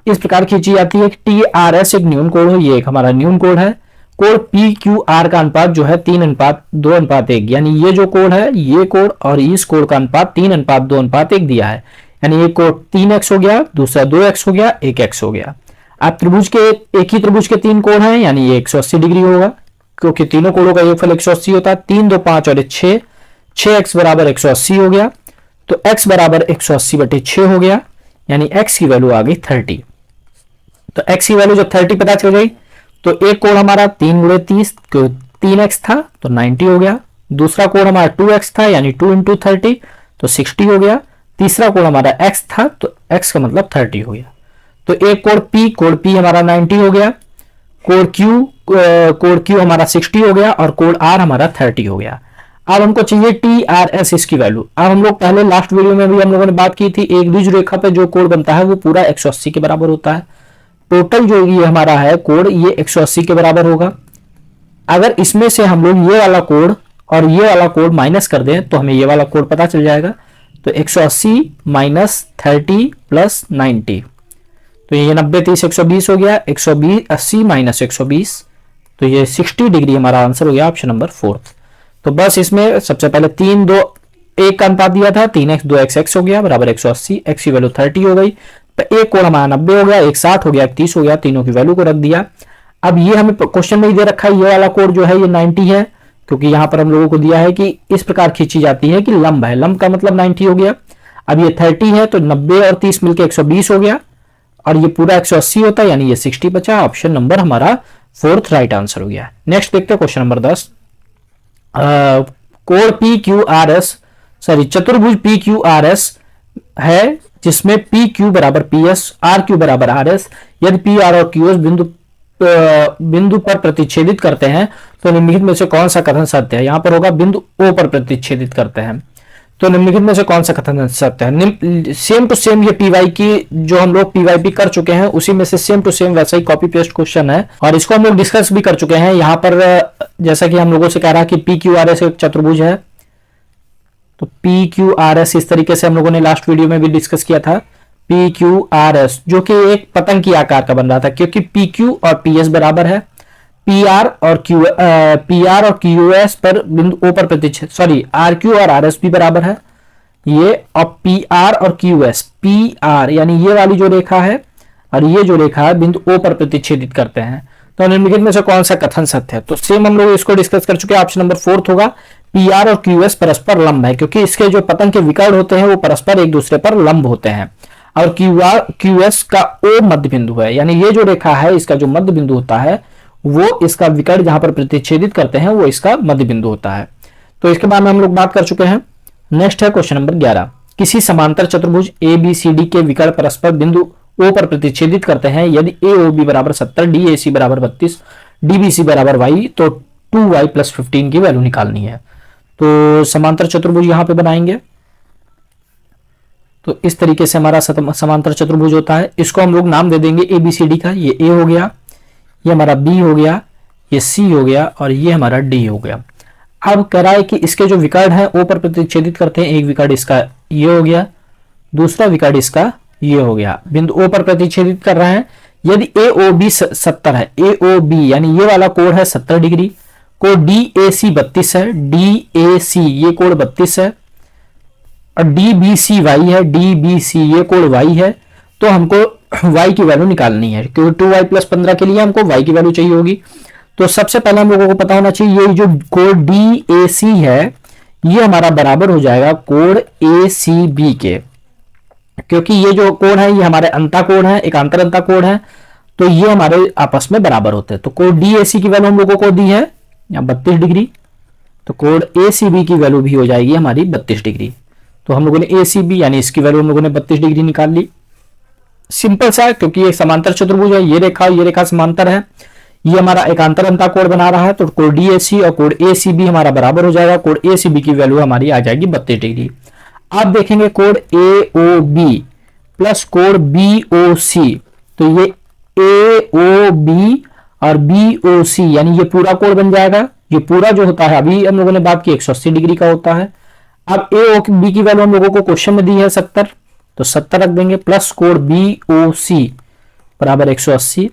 [SPEAKER 1] इस प्रकार खींची जाती है कि TRS एक न्यून कोण हो, ये एक हमारा न्यून कोण है। कोण PQR का अनुपात जो है 3:2:1, यानी ये जो कोण है ये कोण और इस कोण का अनुपात 3:2:1 दिया है, यानी एक कोण 3x हो गया, दूसरा 2x हो गया, 1x हो गया। अब त्रिभुज के एक ही त्रिभुज के 3 कोण हैं, यानी ये 180 डिग्री होगा, क्योंकि तीनों कोणों का योगफल 180 होता है। 3 2 5 और 6, 6x = 180 हो गया, तो x = 180/6 हो गया, यानी x की वैल्यू आ गई 30। तो x की वैल्यू जब 30 पता चल गई तो एक कोण हमारा 3 × 30, 3x था तो 90 हो गया, दूसरा कोण हमारा 2x था यानी 2 × 30 तो 60 हो गया, तीसरा कोण हमारा x था तो x का मतलब 30 हो गया। तो एक कोण P हमारा 90 हो गया, कोण Q कोड क्यू हमारा 60 हो गया और कोड आर हमारा 30 हो गया। अब हमको चाहिए टी आर एस इसकी वैल्यू। अब हम लोग पहले लास्ट वीडियो में भी हम लोगों ने बात की थी, एक बीज रेखा पे जो कोड बनता है वो पूरा 180 के बराबर होता है। टोटल जो ये हमारा है कोड ये 180 के बराबर होगा। अगर इसमें से हम लोग ये वाला कोड और ये वाला कोड माइनस कर दें तो हमें ये वाला कोड पता चल जाएगा। तो 180 माइनस 30 प्लस 90, तो ये 90 30 120 हो गया। 120 80 माइनस 120, तो ये 60 डिग्री हमारा आंसर हो गया ऑप्शन नंबर 4। तो बस इसमें सबसे पहले 3 2 1 का अनुपात दिया था, 3x 2x x हो गया बराबर 180, x की वैल्यू 30 हो गई। तो एक कोड हमारा 90 हो गया, एक 60 हो गया, एक 30 हो गया, तीनों की वैल्यू को रख दिया। अब ये हमें क्वेश्चन में ही दे रखा है, ये वाला कोड जो है ये 90 है, क्योंकि यहां पर हम लोगों को दिया है कि इस प्रकार खींची जाती है कि लंब है, लंब का मतलब 90 हो गया। अब ये 30 है तो 90 और 30 मिलकर 120 हो गया और ये पूरा 180 होता है, यानी ये 60 बचा। ऑप्शन नंबर हमारा 4th राइट आंसर हो गया। नेक्स्ट देखते हैं question number 10। Code P Q R S, sorry चतुर्भुज पी क्यू आर एस है जिसमें पी क्यू बराबर पी एस, आर क्यू बराबर आर एस। यदि पी आर और क्यू एस बिंदु पर प्रतिच्छेदित करते हैं तो निम्नलिखित में से कौन सा कथन सत्य है। यहां पर होगा बिंदु ओ पर प्रतिच्छेदित करते हैं, तो निम्नलिखित में से कौन सा कथन सत्य है। सेम टू सेम ये पीवाई की जो हम लोग पीवाईपी कर चुके हैं उसी में से सेम टू सेम वैसा ही कॉपी पेस्ट क्वेश्चन है और इसको हम लोग डिस्कस भी कर चुके हैं। यहाँ पर जैसा कि हम लोगों से कह रहा है कि पी क्यू आर एस एक चतुर्भुज है, तो पी क्यू आर एस इस तरीके से हम लोगों ने लास्ट वीडियो में भी डिस्कस किया था। पी क्यू आर एस जो कि एक पतंग की आकार का बन रहा था, क्योंकि पी क्यू और पी एस बराबर है, पी आर और क्यू एस पर बिंदु ओ पर प्रतिच्छेद, सॉरी आर क्यू और आर एस भी बराबर है ये। और पी आर और क्यू एस, पी आर यानी ये वाली जो रेखा है और ये जो रेखा है बिंदु ओ पर प्रतिच्छेदित करते हैं। तो निम्नलिखित में से कौन सा कथन सत्य है। तो सेम हम लोग इसको डिस्कस कर चुके हैं, ऑप्शन नंबर 4th होगा। पी आर और क्यू एस परस्पर लंब है, क्योंकि इसके जो पतंग के विकर्ण होते हैं वो परस्पर एक दूसरे पर लंब होते हैं। और क्यू एस का ओ मध्य बिंदु है, यानी ये जो रेखा है इसका जो मध्य बिंदु होता है वो इसका विकर्ण जहां पर प्रतिच्छेदित करते हैं वो इसका मध्य बिंदु होता है। तो इसके बारे में हम लोग बात कर चुके हैं। नेक्स्ट है क्वेश्चन नंबर 11। किसी समांतर चतुर्भुज ए बी सी डी के विकर्ण परस्पर बिंदु ओ पर प्रतिच्छेदित करते हैं। यदि ए ओ बी बराबर 70, डी ए सी बराबर 32, डी बी सी बराबर वाई, तो 2y प्लस 15 की वैल्यू निकालनी है। तो समांतर चतुर्भुज यहां पे बनाएंगे, तो इस तरीके से हमारा समांतर चतुर्भुज होता है। इसको हम लोग नाम दे देंगे ए बी सी डी का। ये ए हो गया, ये हमारा बी हो गया, ये सी हो गया और ये हमारा डी हो गया। अब कह रहा है कि इसके जो विकर्ण है ओ पर प्रतिच्छेदित करते हैं। एक विकर्ण इसका ये हो गया, दूसरा विकर्ण इसका ये हो गया, बिंदु ओ पर प्रतिच्छेदित कर रहे हैं। यदि ए ओ बी 70 है, ए ओ बी यानी ये वाला कोण है 70 डिग्री, कोण डी ए सी 32 है, डी ए सी ये कोण 32 है और डी बी सी वाई है, डी बी सी ये कोण वाई है। तो हमको y की वैल्यू निकालनी है, क्योंकि 2y प्लस 15 के लिए हमको y की वैल्यू चाहिए होगी। तो सबसे पहले हम लोगों को पता होना चाहिए ये जो कोण डी ए सी है ये हमारा बराबर हो जाएगा कोण ए सी बी के, क्योंकि ये जो कोण है ये हमारे अंता कोण है, एक अंतर अंता कोण है, तो ये हमारे आपस में बराबर होते हैं। तो कोण डी ए सी की वैल्यू हम लोगों को दी है 32 डिग्री, तो कोण ए सी बी की वैल्यू भी हो जाएगी हमारी 32 डिग्री। तो हम लोगों ने ए सी बी यानी इसकी वैल्यू हम लोगों ने 32 डिग्री निकाल ली। सिंपल सा है, क्योंकि ये समांतर चतुर्भुज है, ये रेखा समांतर है, ये हमारा एकांतर अंता कोण बना रहा है। तो कोण डी ए सी और कोण ए सी बी हमारा बराबर हो जाएगा। कोण ए सी बी की वैल्यू हमारी आ जाएगी 32 डिग्री। आप देखेंगे कोण ए ओ बी प्लस कोण बी ओ सी, तो ये ए ओ बी और बी ओ सी यानी ये पूरा कोण बन जाएगा। ये पूरा जो होता है अभी हम लोगों ने बात की 180 डिग्री का होता है। अब ए ओ बी की वैल्यू हम लोगों को क्वेश्चन में दी है 70, तो 70 रख देंगे, प्लस कोण बी ओ सी बराबर 180,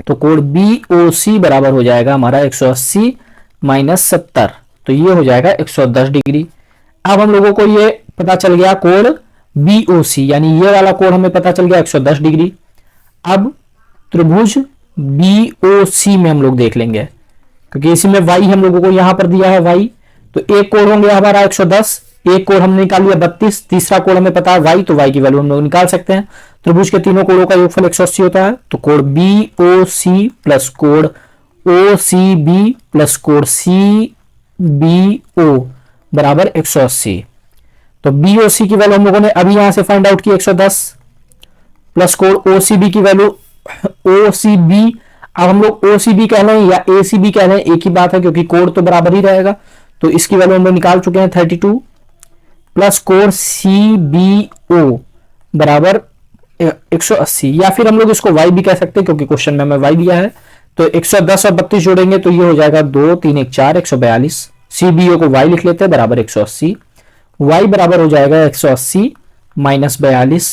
[SPEAKER 1] तो कोण बी ओ सी बराबर हो जाएगा हमारा 180 माइनस 70, तो ये हो जाएगा 110 डिग्री। अब हम लोगों को ये पता चल गया कोण बी ओ सी यानी ये वाला कोण हमें पता चल गया 110 डिग्री। अब त्रिभुज बी ओ सी में हम लोग देख लेंगे, क्योंकि इसी में y हम लोगों को यहां पर दिया है y, तो एक कोण होंगे हमारा 110, एक कोण हमने निकाल लिया 32, तीसरा कोण हमें पता है y, तो y की वैल्यू हम लोग निकाल सकते हैं। त्रिभुज के तीनों कोणों का योगफल 180 होता है, तो कोण बी ओ सी प्लस कोण ओ सी बी प्लस कोण सी बी ओ बराबर 180। तो बी ओ सी की वैल्यू हम लोगों ने अभी यहां से फाइंड आउट की 110 प्लस कोण ओ सी बी की वैल्यू ओ सी बी अब हम लोग OCB कह लें या ACB कह लें, एक ही बात है क्योंकि कोड तो बराबर ही रहेगा। तो इसकी वैल्यू हम लोग निकाल चुके हैं 32 प्लस कोड CBO बराबर 180, या फिर हम लोग इसको y भी कह सकते हैं क्योंकि क्वेश्चन में हमें y दिया है। तो 110 और 32 जोड़ेंगे तो ये हो जाएगा 2 3 1 4 142। CBO को y लिख लेते हैं बराबर 180, y बराबर हो जाएगा 180 माइनस 42।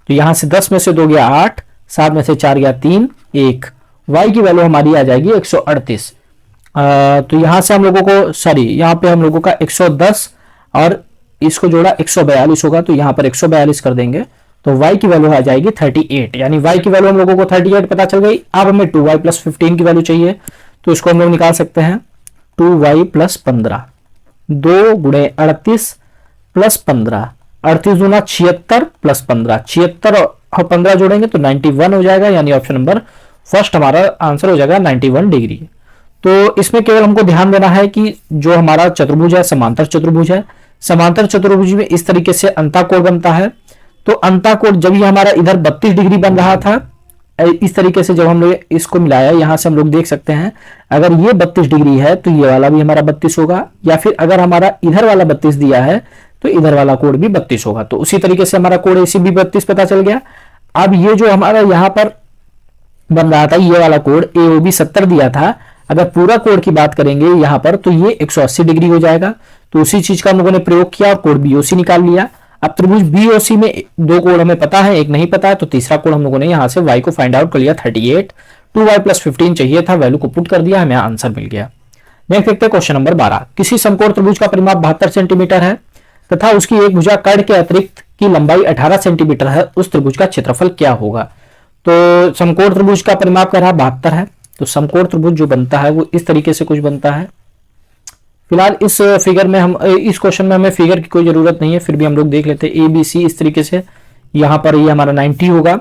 [SPEAKER 1] तो यहां से 10 में से 2 गया 8, 7 में से 4 गया 3 1, y की वैल्यू हमारी आ जाएगी 138। तो यहां से हम लोगों को यहाँ पे हम लोगों का 110 और इसको जोड़ा 142 होगा, तो यहां पर 142 कर देंगे तो y की वैल्यू आ जाएगी 38, यानी y की वैल्यू हम लोगों को 38 पता चल गई। अब हमें 2y प्लस 15 की वैल्यू चाहिए, तो इसको हम लोग निकाल सकते हैं 2y प्लस 15, 2 गुणे 38 प्लस 15, 38 गुना 76 प्लस 15, 76 और 15 जोड़ेंगे तो 91 हो जाएगा, यानी ऑप्शन नंबर फर्स्ट हमारा आंसर हो जाएगा 91 डिग्री। तो इसमें केवल हमको ध्यान देना है कि जो हमारा चतुर्भुज है समांतर चतुर्भुज है, समांतर चतुर्भुज में इस तरीके से अंताकोण बनता है। तो अंताकोण जब ये हमारा इधर 32 डिग्री बन रहा था, इस तरीके से जब हमने इसको मिलाया, यहां से हम लोग देख सकते हैं अगर ये 32 डिग्री है तो ये वाला भी हमारा 32 होगा, या फिर अगर हमारा इधर वाला 32 दिया है तो इधर वाला कोण भी 32 होगा। तो उसी तरीके से हमारा कोण ACB 32 पता चल गया। अब ये जो हमारा यहां पर बन रहा था ये वाला कोण AOB 70 दिया था, अगर पूरा कोण की बात करेंगे यहां पर तो ये 180 डिग्री हो जाएगा। तो उसी चीज का हम लोगों ने प्रयोग किया और कोण BOC निकाल लिया। अब त्रिभुज BOC में दो कोण हमें पता है, एक नहीं पता है, तो तीसरा कोण हम लोगों ने यहां से y को फाइंड आउट कर लिया 38, 2y प्लस 15 चाहिए था, वैल्यू को पुट कर दिया, हमें आंसर मिल गया। नेक्स्ट देखते हैं क्वेश्चन नंबर 12। किसी समकोण त्रिभुज का परिमाप 72 सेंटीमीटर है तथा उसकी एक भुजा कर्ण के अतिरिक्त की लंबाई 18 सेंटीमीटर है, उस त्रिभुज का क्षेत्रफल क्या होगा। तो समकोण त्रिभुज का परिमाप कर रहा 72 है, तो समकोण त्रिभुज जो बनता है वो इस तरीके से कुछ बनता है। फिलहाल इस फिगर में इस क्वेश्चन में हमें फिगर की कोई जरूरत नहीं है, फिर भी हम लोग देख लेते हैं ABC इस तरीके से, यहां पर ये हमारा 90 होगा।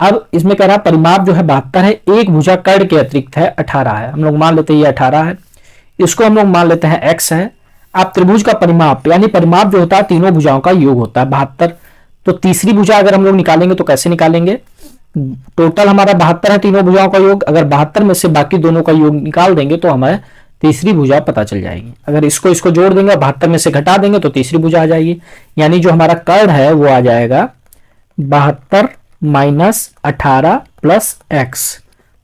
[SPEAKER 1] अब इसमें कह रहा परिमाप जो है 72 है, एक भुजा कर्ण के अतिरिक्त है 18 है, हम लोग मान लेते हैं ये 18 है, इसको हम लोग मान लेते हैं x है। अब त्रिभुज का परिमाप यानी परिमाप जो होता है तीनों भुजाओं का योग होता है 72, तो तीसरी भुजा अगर हम लोग निकालेंगे तो कैसे निकालेंगे, टोटल हमारा 72 है तीनों भुजाओं का योग, अगर 72 में से बाकी दोनों का योग निकाल देंगे तो हमें तीसरी भुजा पता चल जाएगी। अगर इसको जोड़ देंगे 72 में से घटा देंगे तो तीसरी भुजा आ जाएगी, यानी जो हमारा कर्ण है वो आ जाएगा 72 माइनस 18 प्लस एक्स।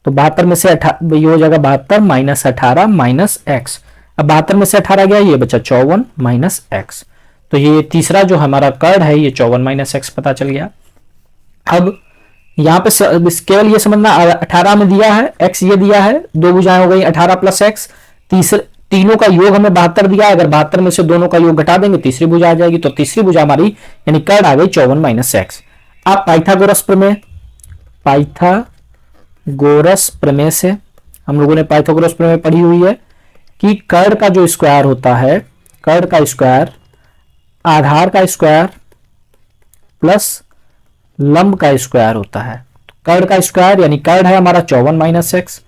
[SPEAKER 1] तो 72 में से ये हो जाएगा 72 माइनस 18 माइनस एक्स। अब 72 में से 18 गया, ये बचा 54 माइनस एक्स। तो ये तीसरा जो हमारा कर्ण है ये 54 माइनस एक्स पता चल गया। अब यहाँ पे केवल ये समझना 18 में दिया है, x ये दिया है, दो भुजाएं हो गई 18 प्लस एक्स, तीनों का योग हमें 72 दिया, अगर 72 में से दोनों का योग घटा देंगे तीसरी भुजा आ जाएगी, तो तीसरी भुजा हमारी यानी कर्ण आ गई 54 माइनस एक्स। अब पाइथागोरस प्रमेय से हम लोगों ने पाइथागोरस प्रमेय पढ़ी हुई है कि कर्ण का जो स्क्वायर होता है, कर्ण का स्क्वायर आधार का स्क्वायर प्लस लंब का स्क्वायर होता है। कर्ण का स्क्वायर यानी कर्ण है हमारा 54 माइनस एक्स,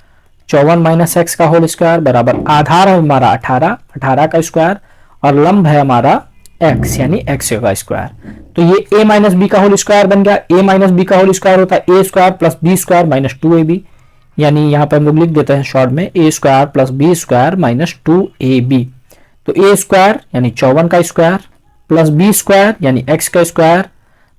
[SPEAKER 1] 54 माइनस एक्स का होल स्क्वायर बराबर आधार है हमारा 18, 18 का स्क्वायर और लंब है हमारा x यानी x का स्क्वायर। तो ये a माइनस बी का होल स्क्वायर बन गया। a माइनस बी का होल स्क्वायर होता है a square plus b square minus 2ab, यानी यहां पर हम लोग लिख देते हैं शॉर्ट में a square plus b square minus 2ab। तो a स्क्वायर यानी 54 का स्क्वायर प्लस बी स्क्वायर यानी x का स्क्वायर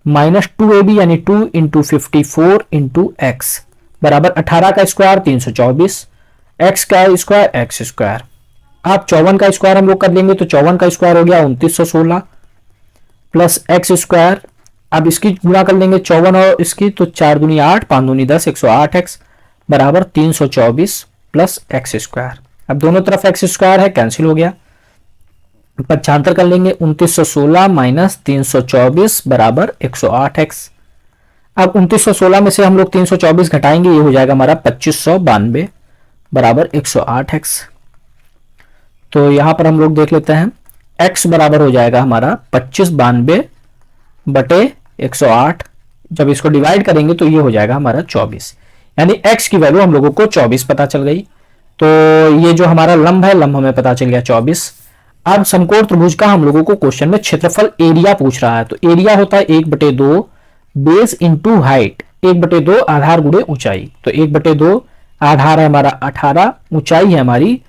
[SPEAKER 1] माइनस 2ab यानी 2 इंटू 54 इंटू एक्स बराबर 18 का स्क्वायर 324, x का स्क्वायर x स्क्वायर। आप 54 का स्क्वायर हम लोग कर लेंगे तो 54 का स्क्वायर हो गया 2916 प्लस एक्स स्क्वायर। अब इसकी गुणा कर लेंगे 54 और इसकी, तो 4 दूनी 8, 5 दूनी 10, 108x बराबर 324 प्लस एक्स स्क्वायर। अब दोनों तरफ एक्स स्क्वायर है, कैंसिल हो गया, पक्षांतर कर लेंगे 2916 माइनस 324 बराबर 108x। अब 2916 में से हम लोग 324 घटाएंगे, ये हो जाएगा हमारा 2592 बराबर 108x। तो यहां पर हम लोग देख लेते हैं x बराबर हो जाएगा हमारा 2592 बटे 108, जब इसको डिवाइड करेंगे तो ये हो जाएगा हमारा 24, यानी x की वैल्यू हम लोगों को 24 पता चल गई। तो ये जो हमारा लंब है, लंब हमें पता चल गया 24। अब समकोण त्रिभुज का हम लोगों को क्वेश्चन में क्षेत्रफल एरिया पूछ रहा है, तो एरिया होता है 1/2 बेस इंटू हाइट, 1/2 आधार गुणे ऊंचाई। तो 1/2 आधार है हमारा 18, ऊंचाई है हमारी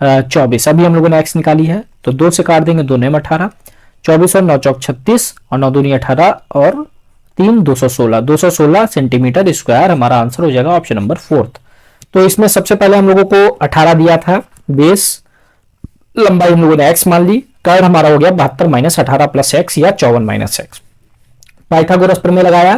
[SPEAKER 1] 24। अभी हम लोगों ने x निकाली है तो 2 से काट देंगे, 2 9 18, 24 और 9 चौक 36 और 9 दूनी 18 और 3 216 सेंटीमीटर स्क्वायर हमारा आंसर हो जाएगा ऑप्शन नंबर 4। तो इसमें सबसे पहले हम लोगों को 18 दिया था, बेस लंबाई हम लोगों ने x मान ली, कर्ड हमारा हो गया 72 माइनस 18 प्लस x या 54 माइनस x। पाइथागोरस प्रमेय लगाया,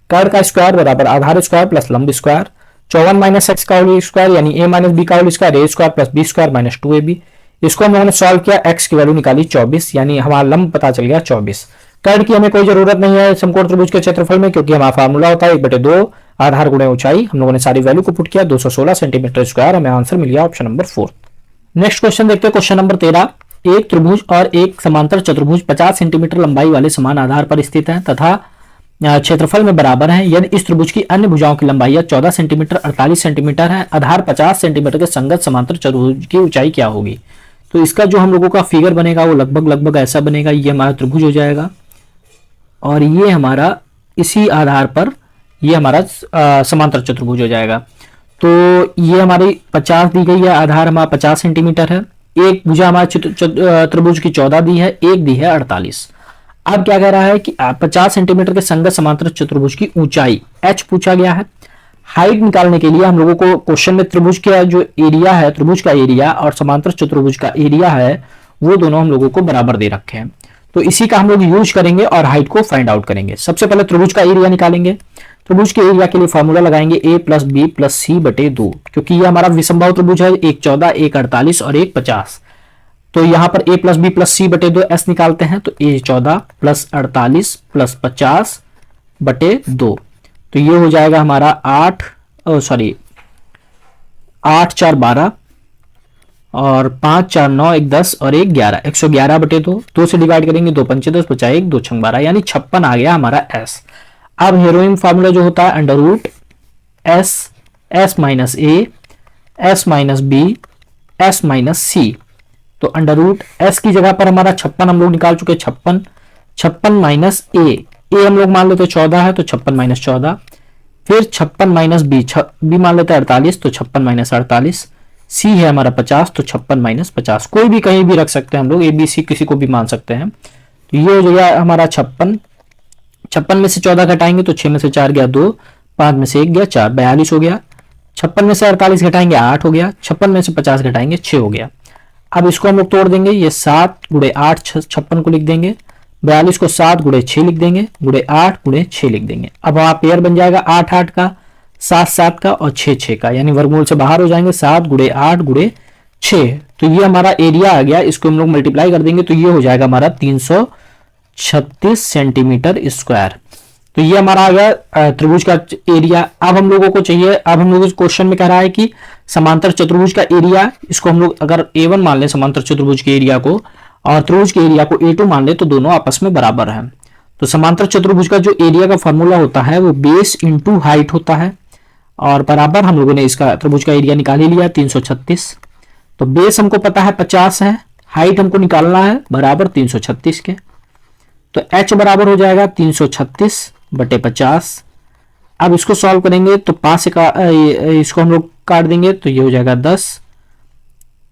[SPEAKER 1] कर्ड का स्क्वायर बराबर आधार स्क्वायर प्लस लंब स्क्वायर, 54 माइनस एक्स का होल स्क्वायर यानी a माइनस बी का whole square, a square plus b square minus 2ab। इसको हम लोगों ने सॉल्व किया, x की वैल्यू निकाली 24 यानी हमारा लंब पता चल गया 24। कर्ड की हमें कोई जरूरत नहीं है समकोण त्रिभुज के क्षेत्रफल में, क्योंकि हमारा फार्मूला होता है 1/2 आधार गुणे ऊंचाई। हम लोगों ने सारी वैल्यू को पुट किया, 216 सेंटीमीटर स्क्वायर हमें आंसर मिल गया ऑप्शन नंबर 4। नेक्स्ट क्वेश्चन देखते हैं, क्वेश्चन नंबर 13। एक त्रिभुज और एक समांतर चतुर्भुज 50 सेंटीमीटर लंबाई वाले समान आधार पर स्थित है तथा क्षेत्रफल में बराबर है। यदि इस त्रिभुज की अन्य भुजाओं की लंबाई 14 सेंटीमीटर 48 सेंटीमीटर है, आधार 50 सेंटीमीटर के संगत समांतर चतुर्भुज की ऊंचाई क्या होगी? तो इसका जो हम लोगों का फिगर बनेगा वो लगभग ऐसा बनेगा। ये हमारा त्रिभुज हो जाएगा और ये हमारा इसी आधार पर ये हमारा समांतर चतुर्भुज हो जाएगा। तो ये हमारी 50 दी गई है, आधार हमारा 50 सेंटीमीटर है, एक भुजा हमारे त्रिभुज की 14 दी है, एक दी है 48। अब क्या कह रहा है कि 50 सेंटीमीटर के संगत समांतर चतुर्भुज की ऊंचाई h पूछा गया है। हाइट निकालने के लिए हम लोगों को क्वेश्चन में त्रिभुज का जो एरिया है, त्रिभुज का एरिया और समांतर चतुर्भुज का एरिया है वो दोनों हम लोगों को बराबर दे रखे हैं, तो इसी का हम लोग यूज करेंगे और हाइट को फाइंड आउट करेंगे। सबसे पहले त्रिभुज का एरिया निकालेंगे। त्रिभुज के एरिया के लिए फॉर्मूला लगाएंगे a प्लस बी प्लस सी बटे 2, क्योंकि ये हमारा विषमबाहु त्रिभुज है, एक 14 एक 48 और एक 50। तो यहां पर a प्लस बी प्लस सी बटे 2 s निकालते हैं, तो a 14 प्लस 48 प्लस 50 बटे 2, तो ये हो जाएगा हमारा 8 4 12 और 5 4 9 1 10 और 1 11, 111 बटे 2 से डिवाइड करेंगे, 2 पंचे 10 बचा 1 2 छंग 12 यानी 56 आ गया हमारा s। अब हेरोइन फार्मूला जो होता है under root s minus a s minus b s minus c। तो अंडर रूट एस की जगह पर हमारा 56 हम लोग निकाल चुके, 56 माइनस ए हम लोग मान लेते 14 है तो 56 माइनस 14, फिर 56 माइनस बी मान लेते 48 तो 56 माइनस 48, सी है हमारा 50 तो 56 माइनस 50। कोई भी कहीं भी रख सकते हैं हम लोग, ए बी सी किसी को भी मान सकते हैं। तो ये हो गया हमारा 56 में से 14 घटाएंगे तो 6 में से 4 गया 2, 5 में से 1 गया 4, 42 हो गया। 56 में से 48 घटाएंगे 8 हो गया, 56 में से 50 घटाएंगे 6 हो गया। अब इसको हम लोग तोड़ देंगे, ये 7 गुणे 8 56 को लिख देंगे, 42 को 7 गुणे 6 लिख देंगे, गुणे 8 गुणे 6 लिख देंगे। अब वहां पेयर बन जाएगा 8 8 का, 7 7 का और 6 6 का, यानी वर्गमूल से बाहर हो जाएंगे, 7 गुणे 8 गुणे 6। तो ये हमारा एरिया आ गया, इसको हम लोग मल्टीप्लाई कर देंगे तो ये हो जाएगा हमारा 336 सेंटीमीटर स्क्वायर। तो ये हमारा आ गया त्रिभुज का एरिया। अब हम लोगों को चाहिए, अब हम लोग क्वेश्चन में कह रहा है कि समांतर चतुर्भुज का एरिया, इसको हम लोग अगर a1 मान ले समांतर चतुर्भुज के एरिया को और त्रिभुज के एरिया को a2 मान ले तो दोनों आपस में बराबर है। तो समांतर चतुर्भुज का जो एरिया का फॉर्मूला होता है वो बेस इंटू हाइट होता है और बराबर हम लोगों ने इसका त्रिभुज का एरिया निकाल ही लिया 336। तो बेस हमको पता है 50 है, हाइट हमको निकालना है बराबर 336 के, तो h बराबर हो जाएगा 336 बटे 50। अब इसको सॉल्व करेंगे तो 5 से इसको हम लोग काट देंगे तो ये हो जाएगा 10,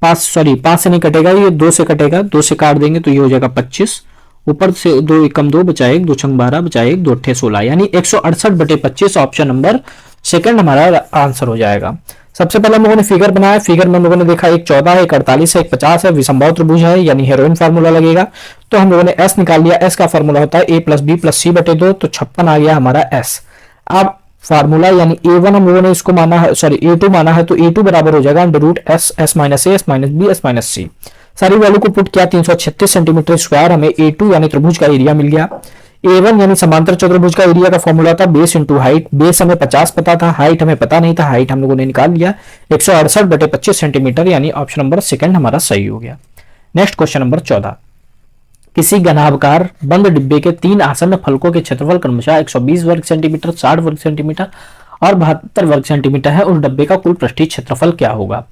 [SPEAKER 1] 5 से नहीं कटेगा, ये 2 से कटेगा, 2 से काट देंगे तो ये हो जाएगा 25, ऊपर से 2 कम 2 बचा 1 2 छंग 12 बचा 1 2 अट्ठे 16 यानी 168 बटे 25 ऑप्शन नंबर सेकंड हमारा आंसर हो जाएगा। सबसे पहले हम लोगों ने फिगर बनाया, फिगर में हम लोगों ने देखा एक 14 है, एक 48 है, एक 50 है, विषमबाहु त्रिभुज है यानी हेरोइन फार्मूला लगेगा। तो हम लोगों ने s निकाल लिया, s का फार्मूला होता है a प्लस बी प्लस सी बटे 2, तो 56 आ गया हमारा s। अब फार्मूला यानी a1 हम लोगों ने इसको माना है, a2 माना है, तो a2 बराबर हो जाएगा under root s minus a s minus b s minus C. सारी वैल्यू को पुट किया, 336 सेंटीमीटर स्क्वायर हमें a2 यानी त्रिभुज का एरिया मिल गया। a1 यानी समांतर चतुर्भुज का एरिया का फॉर्मूला था बेस इंटू हाइट, बेस हमें 50 पता था, हाइट हमें पता नहीं था, हाइट हम लोगों ने निकाल लिया 168 बटे 25 सेंटीमीटर यानी ऑप्शन नंबर सेकंड हमारा सही हो गया। नेक्स्ट क्वेश्चन नंबर 14, किसी घनाभकार बंद डिब्बे के 3 आसन्न फलकों के क्षेत्रफल क्रमशः 120 वर्ग सेंटीमीटर 60 वर्ग सेंटीमीटर और 72 वर्ग सेंटीमीटर है, उस डब्बे का कुल पृष्ठीय क्षेत्रफल क्या होगा?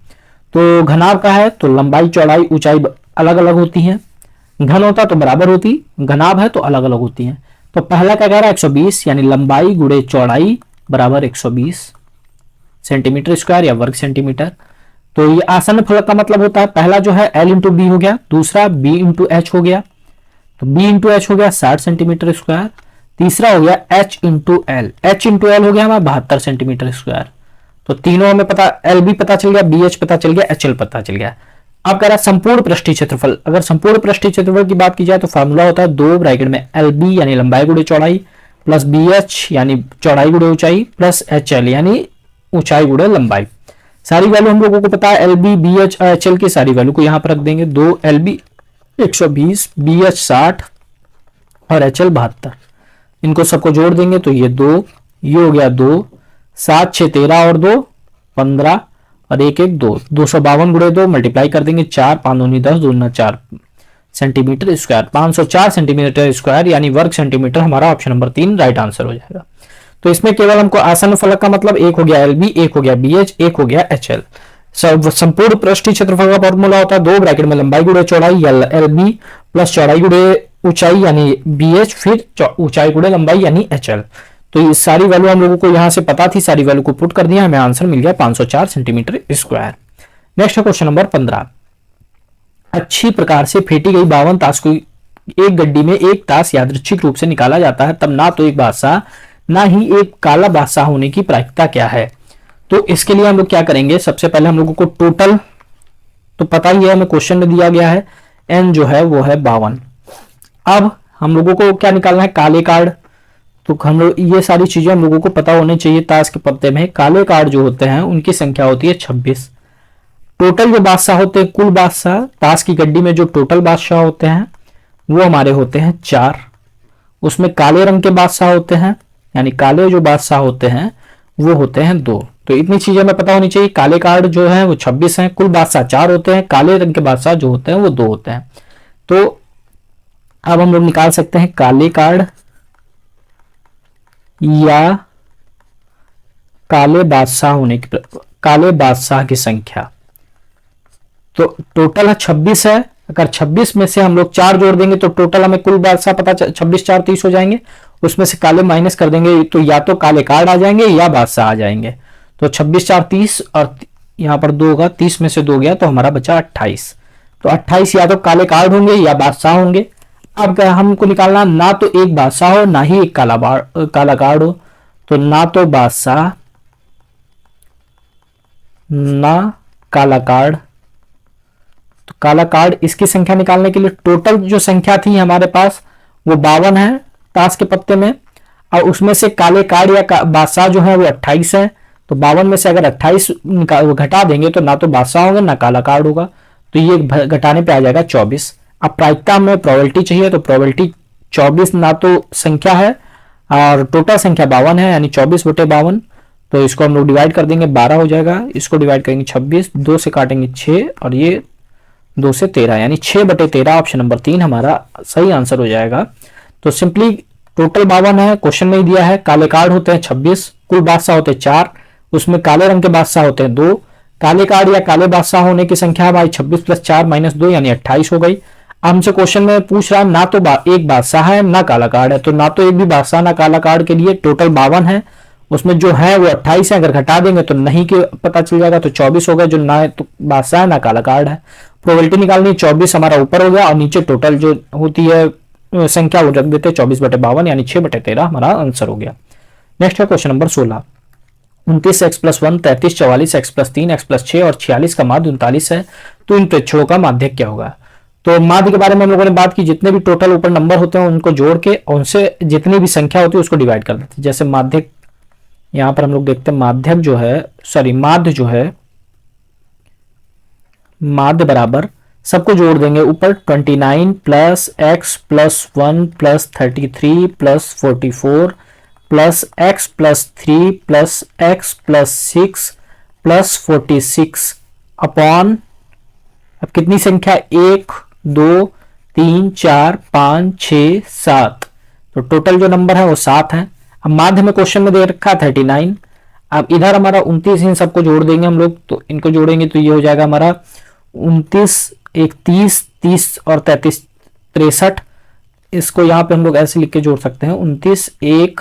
[SPEAKER 1] तो घनाभ का है तो लंबाई चौड़ाई ऊंचाई अलग अलग होती है, घन होता तो बराबर होती, घनाभ है तो अलग अलग होती है। तो पहला क्या कह रहा है 120 यानी लंबाई गुणे चौड़ाई बराबर 120, सेंटीमीटर स्क्वायर या वर्ग सेंटीमीटर। तो ये आसन फलक का मतलब होता है, पहला जो है L इंटू बी हो गया, दूसरा B इंटू एच हो गया, तो B इंटू एच हो गया 60 सेंटीमीटर स्क्वायर, तीसरा हो गया H into L, H into L हो गया हमारा 72 सेंटीमीटर स्क्वायर। तो तीनों हमें पता, एल बी पता चल गया, बी एच पता चल गया, एच एल पता चल गया। अब कह रहा है संपूर्ण पृष्ठीय क्षेत्रफल। अगर संपूर्ण पृष्ठीय क्षेत्रफल की बात की जाए तो फार्मूला होता है 2 ब्रैकेट में एल बी यानी लंबाई गुणे चौड़ाई प्लस बी एच यानी चौड़ाई गुणे ऊंचाई प्लस एच एल यानी ऊंचाई गुणे लंबाई। सारी वैल्यू हम लोगों को पता है, L B B H H L की सारी वैल्यू को यहां पर रख देंगे। 2 एल बी 120, बी एच 60 और एच एल 72, इनको सबको जोड़ देंगे तो ये 2, ये हो गया 2, 7 6 13 और 2 15 और 1 1 2, 252 गुणे 2 मल्टीप्लाई कर देंगे 4 5 दूनी 10 दूना 4 सेंटीमीटर स्क्वायर, 504 सेंटीमीटर स्क्वायर यानी वर्ग सेंटीमीटर हमारा ऑप्शन नंबर 3 राइट आंसर हो जाएगा। तो इसमें केवल हमको आसन फलक का मतलब एक हो गया एल बी, एक हो गया बी एच, एक हो गया एच एल। संपूर्ण पृष्ठीय क्षेत्रफल का फॉर्मूला होता है 2 ब्रैकेट में लंबाई गुणे चौड़ाई एल बी प्लस चौड़ाई गुणे ऊंचाई यानी बी एच, फिर ऊंचाई गुणे लंबाई यानी एच एल। तो ये सारी वैल्यू हम लोगों को यहां से पता थी, सारी वैल्यू को पुट कर दिया, हमें आंसर मिल गया 504 सेंटीमीटर स्क्वायर। नेक्स्ट है क्वेश्चन नंबर 15। अच्छी प्रकार से फेंटी गई 52 ताश को एक गड्डी में एक ताश यादृच्छिक रूप से निकाला जाता है, तब ना तो एक बादशाह ना ही एक काला बादशाह होने की प्रायिकता क्या है। तो इसके लिए हम लोग क्या करेंगे, सबसे पहले हम लोगों को टोटल तो पता ही है, हमें क्वेश्चन में दिया गया है एन जो है वो है 52। अब हम लोगों को क्या निकालना है, काले कार्ड। तो हम लोग ये सारी चीजें हम लोगों को पता होनी चाहिए। ताश के पत्ते में काले कार्ड जो होते हैं उनकी संख्या होती है 26। टोटल जो बादशाह होते हैं, कुल बादशाह ताश की गड्डी में जो टोटल बादशाह होते हैं वो हमारे होते हैं 4। उसमें काले रंग के बादशाह होते हैं, यानी काले जो बादशाह होते हैं वो होते हैं 2। तो इतनी चीजें हमें पता होनी चाहिए। काले कार्ड जो है वो 26 हैं, कुल बादशाह 4 होते हैं, काले रंग के बादशाह जो होते हैं वो 2 होते हैं। तो अब हम लोग निकाल सकते हैं काले कार्ड या काले बादशाह होने की, काले बादशाह की संख्या। तो टोटल है 26 है, अगर 26 में से हम लोग 4 जोड़ देंगे तो टोटल हमें कुल बादशाह पता 26 4 30 हो जाएंगे। उसमें से काले माइनस कर देंगे तो या तो काले कार्ड आ जाएंगे या बादशाह आ जाएंगे। तो 26 4 30 और यहां पर 2 होगा, 30 में से 2 गया तो हमारा बचा 28। तो 28 या तो काले कार्ड होंगे या बादशाह होंगे। अब हमको निकालना, ना तो एक बादशाह हो ना ही एक काला कार्ड हो। तो ना तो बादशाह ना काला कार्ड, तो काला कार्ड, इसकी संख्या निकालने के लिए टोटल जो संख्या थी हमारे पास वो 52 है ताश के पत्ते में, और उसमें से काले कार्ड या बादशाह जो है वो 28 है। तो 52 में से अगर 28 घटा देंगे तो ना तो बादशाह होगा ना काला कार्ड होगा, तो ये घटाने पे आ जाएगा 24। अब प्रायिकता में प्रोबेबिलिटी चाहिए, तो प्रोबेबिलिटी 24 ना तो संख्या है और टोटल संख्या 52 है, यानी 24/52। तो इसको हम लोग डिवाइड कर देंगे, 12 हो जाएगा। इसको डिवाइड करेंगे 26, 2 से काटेंगे 6 और ये 2 से 13, यानी 6/13 ऑप्शन नंबर 3 हमारा सही आंसर हो जाएगा। तो सिंपली टोटल 52 है, क्वेश्चन में ही दिया है। काले कार्ड होते हैं 26, कुल बादशाह होते हैं 4, उसमें काले रंग के बादशाह होते हैं 2। काले कार्ड या काले बादशाह होने की संख्या भाई 26 + 4 - 2 यानी 28 हो गई। हमसे क्वेश्चन में पूछ रहा है ना तो एक बादशाह है ना काला कार्ड है, तो ना तो एक भी बादशाह ना काला कार्ड के लिए टोटल 52 है, उसमें जो है वो 28 है। अगर घटा देंगे तो नहीं के पता चल जाएगा, तो 24 हो गया, जो ना तो बादशाह है ना काला कार्ड है। प्रोबेबिलिटी निकालनी, 24 हमारा ऊपर हो गया और नीचे टोटल जो होती है संख्या वो रख देते हैं 24/52 यानी 6/13 हमारा आंसर हो गया। नेक्स्ट है question number 16। 29x + 1 33 44 x + 3 x + 6 और 46 का माध्य 39 है, तो इन प्रेक्षणों का माध्य क्या होगा। तो माध्य के बारे में हम लोगों ने बात की, जितने भी टोटल ऊपर नंबर होते हैं उनको जोड़ के उनसे जितनी भी संख्या होती है उसको डिवाइड कर देते हैं। जैसे माध्य, यहां पर हम लोग देखते हैं माध्यक जो है, सॉरी माध्य जो है, माध्य बराबर सबको जोड़ देंगे ऊपर 29 + x + 1 + 33 + 44 + x + 3 + x + 6 + 46 अपॉन, अब कितनी संख्या, 1 2 3 4 5 6 7, तो टोटल जो नंबर है वो 7 है। अब माध्य में क्वेश्चन में दे रखा 39, अब इधर हमारा 29, इन सबको जोड़ देंगे हम लोग, तो इनको जोड़ेंगे तो ये हो जाएगा हमारा 29 1 30 30 और 33 63। इसको यहाँ पे हम लोग ऐसे लिख के जोड़ सकते हैं, 29 1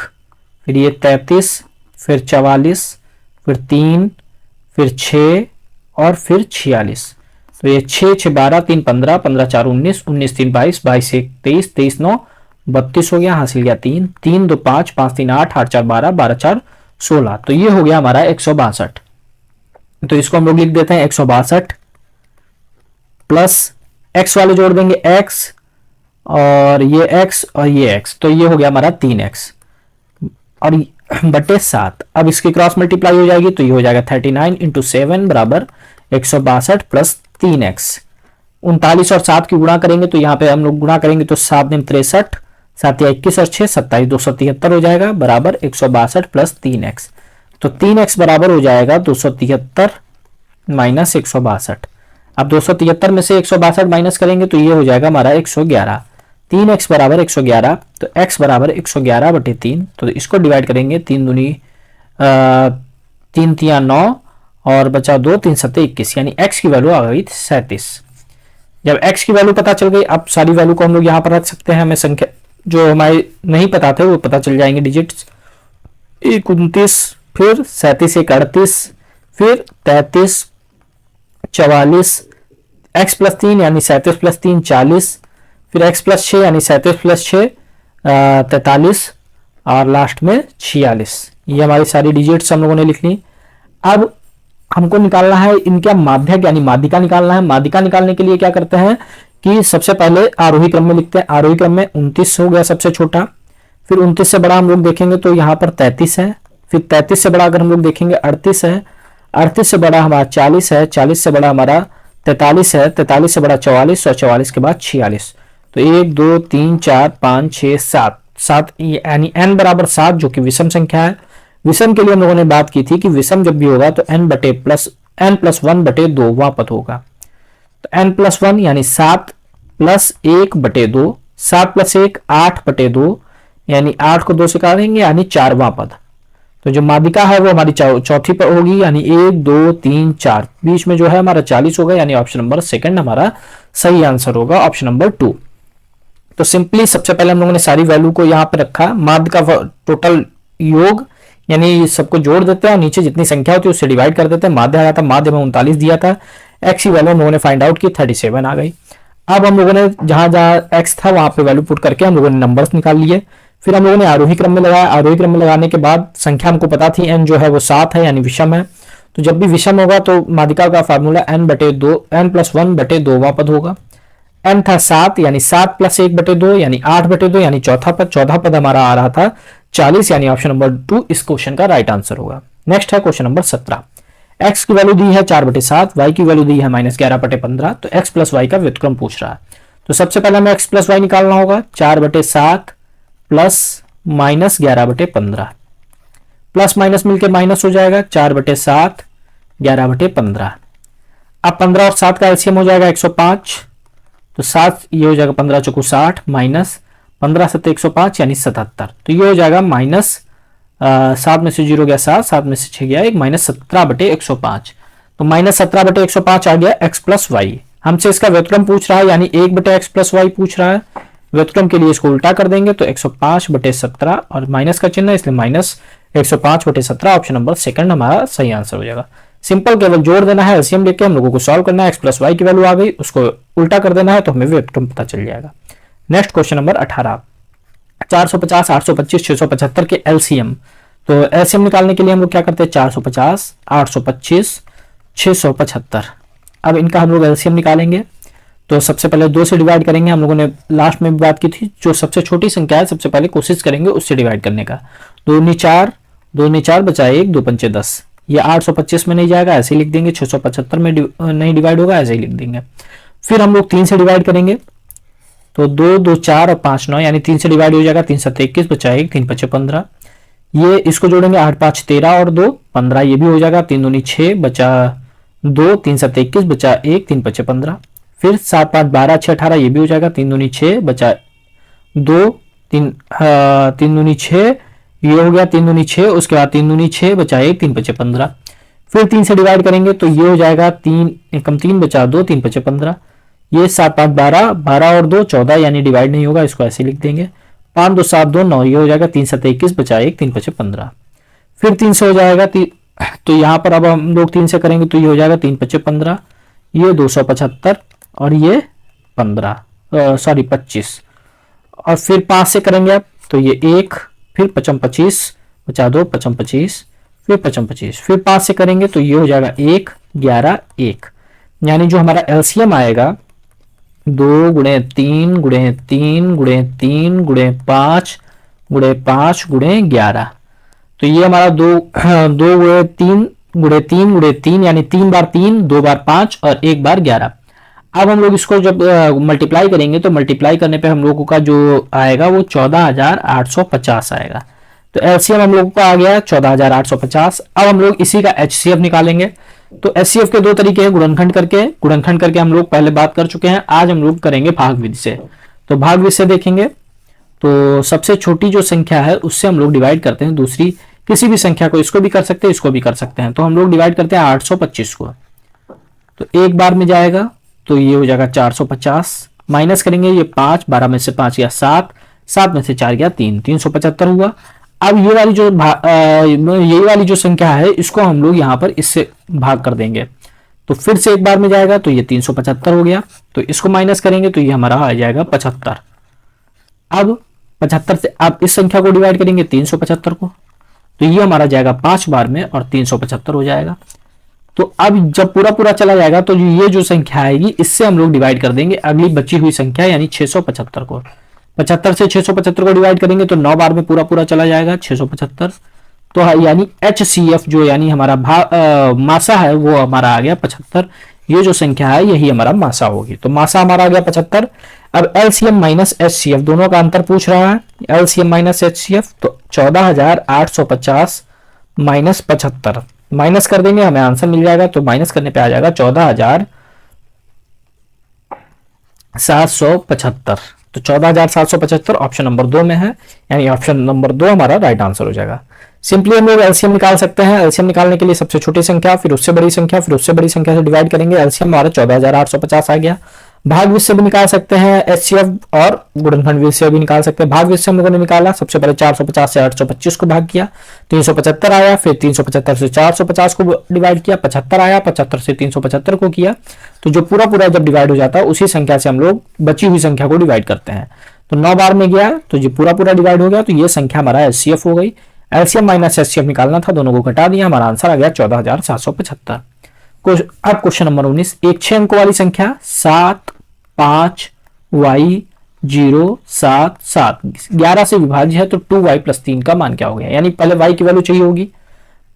[SPEAKER 1] फिर ये 33 फिर 44 फिर 3, फिर 6 और फिर 46। तो ये 6 6 12, 3 15, 15 4 19, 19 3 22, 22 1 23, 23 9 32 हो गया, हासिल गया 3, 3 2 5, 5 3 8, 8 4 12, 12 4 16। तो ये हो गया हमारा 162। तो इसको हम लोग लिख देते हैं 162 प्लस x वाले जोड़ देंगे x और ये x और ये x, तो ये हो गया हमारा 3x और बटे 7। अब इसकी क्रॉस मल्टीप्लाई हो जाएगी तो ये हो जाएगा 39 इंटू 7 बराबर 162 प्लस 3x। 39 और 7 की गुणा करेंगे तो यहाँ पे हम लोग गुणा करेंगे तो 7 में 63, 7 या 21 और 6 27, 273 हो जाएगा बराबर 162 प्लस 3x। तो 3x बराबर हो जाएगा 273 माइनस 162। अब 273 में से 162 माइनस करेंगे तो ये हो जाएगा हमारा 111। 3x बराबर 111, तो x बराबर 111 बटे 3। तो इसको डिवाइड करेंगे, 3 दूनी 3 तिया 9 और बचा 2, 3 सत्ते 21, यानी x की वैल्यू आ गई 37। जब x की वैल्यू पता चल गई, अब सारी वैल्यू को हम लोग यहाँ पर रख सकते हैं। हमें संख्या जो हमारे नहीं पता थे वो पता चल जाएंगे डिजिट्स। 29, फिर 37 1 38, फिर 33 44, x प्लस 3 यानी 37 प्लस 3 40, फिर x प्लस 6 यानी 37 प्लस 6 43 और लास्ट में 46। ये हमारी सारी डिजिट्स हम लोगों ने लिख ली। अब हमको निकालना है इनका माध्यक यानी माध्यिका निकालना है। माध्यिका निकालने के लिए क्या करते हैं कि सबसे पहले आरोही क्रम में लिखते हैं। आरोही क्रम में 29 हो गया सबसे छोटा, फिर 29 से बड़ा हम लोग देखेंगे तो यहाँ पर 33 है, फिर 33 से बड़ा अगर हम लोग देखेंगे 38 है, 38 से बड़ा हमारा 40 है, 40 से बड़ा हमारा 43 है, 43 से बड़ा 44 और 44 के बाद 46। तो 1 2 3 4 5 6 7, 7 यानी n बराबर 7 जो कि विषम संख्या है। विषम के लिए हम लोगों ने बात की थी कि विषम जब भी होगा तो n प्लस 1 बटे 2 वहां पर होगा। तो n प्लस 1 यानी 7 प्लस 1 बटे 2, 7 प्लस 1 8 बटे 2, यानी 8 को 2 से काटेंगे यानी 4वां पद। तो जो माध्यिका है वो हमारी चौथी पर होगी, यानी 1 2 3 4, बीच में जो है हमारा 40 होगा, यानी ऑप्शन नंबर सेकंड हमारा सही आंसर होगा, ऑप्शन नंबर 2। तो सिंपली सबसे पहले हम लोगों ने सारी वैल्यू को यहाँ पे रखा, माध्य का टोटल योग यानी सबको जोड़ देते हैं और नीचे जितनी संख्या होती है उससे डिवाइड कर देते हैं। माध्य आया था, माध्य में 39 दिया था, x की वैल्यू हम लोगों ने फाइंड आउट की 37 आ गई। अब हम लोगों ने जहां जहां x था वहां पे वैल्यू पुट करके हम लोगों ने नंबर्स निकाल लिए। फिर हम लोगों ने आरोही क्रम में लगाया। आरोही क्रम में लगाने के बाद संख्या हमको पता थी n जो है वो 7 है यानी विषम है। तो जब भी विषम होगा तो माध्यिका का फार्मूला n प्लस 1 बटे 2वां पद होगा। n था 7 यानी 7 प्लस 1 बटे 2 यानी 8 बटे 2 यानी चौथा पद। चौथा पद हमारा आ रहा था 40 यानी ऑप्शन नंबर 2 इस क्वेश्चन का राइट आंसर होगा। नेक्स्ट है क्वेश्चन नंबर 17। x की वैल्यू दी है 4 बटे 7, y की वैल्यू दी है -11 बटे 15। तो x प्लस y का व्युत्क्रम पूछ रहा है। तो सबसे पहले हमें x प्लस y निकालना होगा। 4 बटे 7 प्लस -11 बटे 15, प्लस माइनस मिलकर माइनस हो जाएगा, 4 बटे 7 11 बटे 15। अब 15 और 7 का एलसीएम हो जाएगा 105। तो 7 ये हो जाएगा 15 चौको 60 माइनस 15 7 105 यानी 77। तो ये हो जाएगा माइनस 7 में से 0 गया 7, 7 में से 6 गया 1, माइनस 17 बटे 105। तो माइनस 17 बटे 105 आ गया x प्लस वाई। हमसे इसका व्युत्क्रम पूछ रहा है यानी 1 बटे x प्लस वाई पूछ रहा है। व्युत्क्रम के लिए इसको उल्टा कर देंगे तो 105 बटे 17 और माइनस का चिन्ह है इसलिए माइनस 105 बटे 17 ऑप्शन नंबर सेकंड हमारा सही आंसर हो जाएगा। सिंपल केवल जोड़ देना है, एलसीएम लेके हम लोगों को सॉल्व करना है। x प्लस वाई की वैल्यू आ गई, उसको उल्टा कर देना है तो हमें व्युत्क्रम पता चल जाएगा। Next question number 18। 450 825 675 के एलसीएम। तो एलसीएम निकालने के लिए हम लोग क्या करते हैं, 450 825 675। अब इनका हम लोग एलसीएम निकालेंगे तो सबसे पहले 2 से डिवाइड करेंगे। हम लोगों ने लास्ट में भी बात की थी, जो सबसे छोटी संख्या है सबसे पहले कोशिश करेंगे उससे डिवाइड करने का। 2 नी 4 2 नी 4 बचा 1 2 पंचे 10। ये 825 में नहीं जाएगा, ऐसे ही लिख देंगे। 675 में नहीं डिवाइड होगा, ऐसे ही लिख देंगे। फिर हम लोग 3 से डिवाइड करेंगे तो 2 2 4 और 5 9 यानी 3 से डिवाइड हो जाएगा। 3 7 21 बचा 1 3 5 15। ये इसको जोड़ेंगे 8 5 13 और 2 15, ये भी हो जाएगा। 3 2 6 बचा 2 3 7 21 बचा 1 3 5 15। फिर 7 5 12 6 18, ये भी हो जाएगा। 3 2 6 बचा 2 3 2 6, ये हो गया 3 2 6। उसके बाद 3 2 6 बचा 1 3 5 15। फिर 3 से डिवाइड करेंगे तो ये हो जाएगा 3 एकम 3 बचा 2 3 5 15। ये 7 5 12 12 और 2 14 यानी डिवाइड नहीं होगा, इसको ऐसे लिख देंगे। 5 2 7 2 9, ये हो जाएगा। 3 7 21 बचा 1 3 5 15। फिर 3 से हो जाएगा तो यहाँ पर अब हम लोग 3 से करेंगे तो ये हो जाएगा 3 पच्चे 15, ये 275 और ये 15 सॉरी 25, और फिर 5 से करेंगे आप तो ये 1, फिर 55 25, बचा दो 55 25, फिर 55 25, फिर 5 से करेंगे तो ये हो जाएगा 1 11 1, यानी जो हमारा एलसीएम आएगा 2 गुणे 3 गुणे 3 गुणे 3 गुणे 5 गुणे 5 गुणे 11, तो ये हमारा 2 गुणे 3 गुणे 3 गुणे 3 यानी 3 बार 3, 2 बार 5 और 1 बार 11। अब हम लोग इसको जब मल्टीप्लाई करेंगे तो मल्टीप्लाई करने पे हम लोगों का जो आएगा वो 14,850 आएगा। तो एलसीएम हम लोगों का आ गया 14,850। अब हम लोग इसी का एचसीएफ निकालेंगे। तो एचसीएफ के दो तरीके हैं, गुणनखंड करके हम लोग पहले बात कर चुके हैं। आज हम लोग करेंगे भाग विधि से। तो भाग विधि से देखेंगे तो सबसे छोटी जो संख्या है उससे हम लोग डिवाइड करते हैं दूसरी किसी भी संख्या को, इसको भी कर सकते हैं इसको भी कर सकते हैं। तो हम लोग डिवाइड करते हैं 825 को, तो एक बार में जाएगा तो ये हो जाएगा 450, माइनस करेंगे ये 5, 12 में से 5 गया 7, 7 में से 4 गया 3, 375 हुआ। अब ये वाली जो संख्या है इसको हम लोग यहाँ पर इससे भाग कर देंगे, तो फिर से एक बार में जाएगा तो ये 375 हो गया। तो इसको माइनस करेंगे तो ये हमारा आ जाएगा 75। अब 75 से आप इस संख्या को डिवाइड करेंगे 375 को, तो ये हमारा जाएगा 5 बार में और 375 हो जाएगा। तो अब जब पूरा पूरा चला जाएगा तो ये जो संख्या आएगी इससे हम लोग डिवाइड कर देंगे अगली बची हुई संख्या यानी 675 को। 75 से 675 को डिवाइड करेंगे तो 9 बार में पूरा पूरा चला जाएगा 675। तो यानी HCF जो यानी हमारा मासा है वो हमारा आ गया 75। ये जो संख्या है यही हमारा मासा होगी, तो मासा हमारा आ गया 75। अब LCM माइनस HCF दोनों का अंतर पूछ रहा है, LCM माइनस HCF, तो 14,850 माइनस 75 माइनस कर देंगे हमें आंसर मिल जाएगा। तो माइनस करने पे आ जाएगा 14,775। तो 14,775 ऑप्शन नंबर 2 में है, यानी ऑप्शन नंबर 2 हमारा राइट आंसर हो जाएगा। सिंपली हम लोग एलसीएम निकाल सकते हैं। एलसीएम निकालने के लिए सबसे छोटी संख्या, फिर उससे बड़ी संख्या, फिर उससे बड़ी संख्या से डिवाइड करेंगे। एलसीएम हमारा 14,850 आ गया। भाग विधि से भी निकाल सकते हैं एचसीएफ, और गुणनखंड विधि से भी निकाल सकते हैं। भाग विधि से हम लोगों ने निकाला, सबसे पहले 450 से 825 को भाग किया, 375 आया, फिर 375 से 450 को डिवाइड किया, 75 आया, 75 से 375 को किया। तो जो पूरा पूरा जब डिवाइड हो जाता है उसी संख्या से हम लोग बची हुई संख्या को डिवाइड करते हैं। तो 9 बार में गया तो ये पूरा पूरा डिवाइड हो गया, तो ये संख्या हमारा एचसीएफ हो गई। एलसीएम माइनस एचसीएफ निकालना था, दोनों को घटा दिया, हमारा आंसर आ गया 14,775। अब क्वेश्चन नंबर 19, एक 6 अंकों वाली संख्या 7 5 y 0 7 7 11 से विभाज्य है, तो 2y + 3 का मान क्या हो गया। यानी पहले y की वैल्यू चाहिए होगी,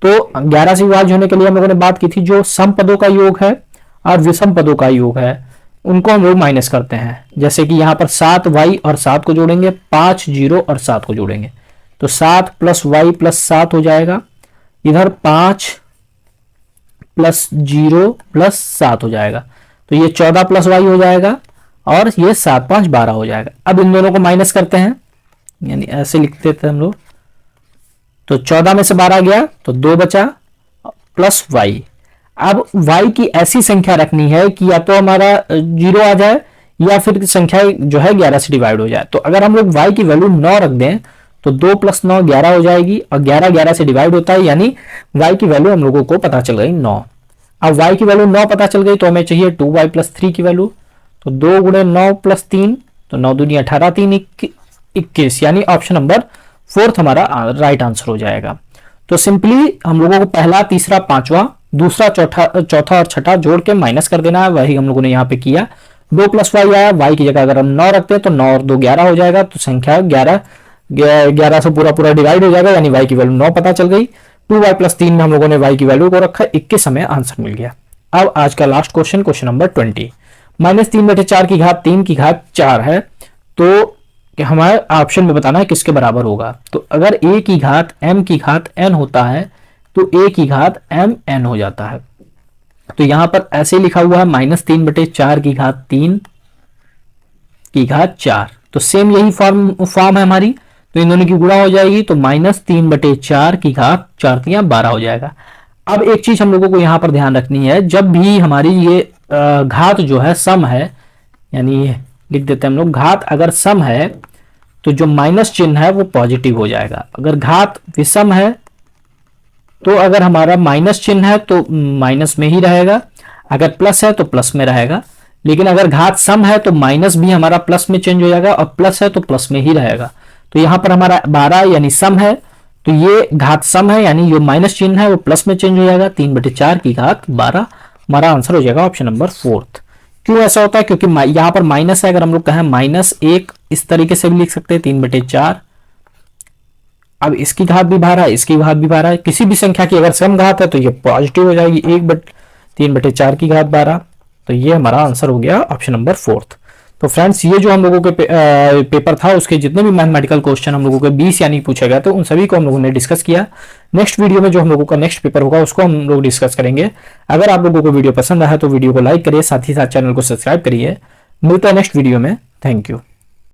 [SPEAKER 1] तो 11 से विभाज्य होने के लिए हम लोगों ने बात की थी जो सम पदों का योग है और विषम पदों का योग है उनको हम लोग माइनस करते हैं। जैसे कि यहाँ पर 7y और 7 को जोड़ेंगे, 5 0 और 7 को जोड़ेंगे, तो 7 + y + 7 हो जाएगा। इधर 5 + 0 + 7 हो जाएगा, तो ये 14 + y हो जाएगा, और ये 7 5 12 हो जाएगा। अब इन दोनों को माइनस करते हैं, यानी ऐसे लिखते थे हम लोग। तो 14 में से 12 गया तो 2 बचा प्लस y। अब y की ऐसी संख्या रखनी है कि या तो हमारा 0 आ जाए या फिर संख्या जो है 11 से डिवाइड हो जाए। तो अगर हम लोग y की वैल्यू 9 रख दें तो 2 + 9 11 हो जाएगी, और 11 11 से डिवाइड होता है, यानी y की वैल्यू हम लोगों को पता चल गई 9। अब y की वैल्यू 9 पता चल गई तो हमें चाहिए 2y + 3 की वैल्यू। तो 2 × 9 + 3, तो 9 दूनी 18 3 21, यानी ऑप्शन नंबर 4 हमारा राइट आंसर हो जाएगा। तो सिंपली हम लोगों को पहला, तीसरा, पांचवा, दूसरा, चौथा और छठा जोड़ के माइनस कर देना है, वही हम लोगों ने यहाँ पे किया। 2 + y आया, y की जगह अगर हम 9 रखते हैं तो 9 और 2 11 हो जाएगा, तो संख्या 11 से पूरा पूरा डिवाइड हो जाएगा, यानी y की वैल्यू 9 पता चल गई। 2y + 3 में हम लोगों ने y की वैल्यू को रखा, 21 हमें आंसर मिल गया। अब आज का लास्ट क्वेश्चन, क्वेश्चन नंबर 20, -3/4 की घात 3 की घात 4 है, तो हमारे ऑप्शन में बताना है किसके बराबर होगा। तो अगर a की घात m की घात n होता है तो a की घात m n हो जाता है। तो यहां पर ऐसे लिखा हुआ है -3/4 की घात 3 की घात 4, तो सेम यही फॉर्म है हमारी, तो इन दोनों की गुणा हो जाएगी, तो -3/4 की घात 4 × 12 हो जाएगा। अब एक चीज हम लोगों को यहां पर ध्यान रखनी है, जब भी हमारी ये घात जो है सम है, यानी लिख देते हैं हम लोग, घात अगर सम है तो जो माइनस चिन्ह है वो पॉजिटिव हो जाएगा। अगर घात विषम है तो अगर हमारा माइनस चिन्ह है तो माइनस में ही रहेगा, अगर प्लस है तो प्लस में रहेगा। लेकिन अगर घात सम है तो माइनस भी हमारा प्लस में चेंज हो जाएगा और प्लस है तो प्लस में ही रहेगा। तो यहां पर हमारा 12 यानी सम है, तो ये घात सम है यानी जो माइनस चिन्ह है वो प्लस में चेंज हो जाएगा। 3/4 की घात 12 हमारा आंसर हो जाएगा ऑप्शन नंबर 4। क्यों ऐसा होता है? क्योंकि यहां पर माइनस है, अगर हम लोग कहें -1 इस तरीके से भी लिख सकते हैं 3/4। अब इसकी घात भी 12, इसकी घात भी 12 है। किसी भी संख्या की अगर सम घात है तो ये पॉजिटिव हो जाएगी, 3/4 की घात 12। तो ये हमारा आंसर हो गया ऑप्शन नंबर 4। तो फ्रेंड्स, ये जो हम लोगों के पेपर था उसके जितने भी मैथमेटिकल क्वेश्चन हम लोगों के 20 यानी पूछे गए थे उन सभी को हम लोगों ने डिस्कस किया। नेक्स्ट वीडियो में जो हम लोगों का नेक्स्ट पेपर होगा उसको हम लोग डिस्कस करेंगे। अगर आप लोगों को वीडियो पसंद आया तो वीडियो को लाइक करिए, साथ ही साथ चैनल को सब्सक्राइब करिए। मिलता है नेक्स्ट वीडियो में। Thank you.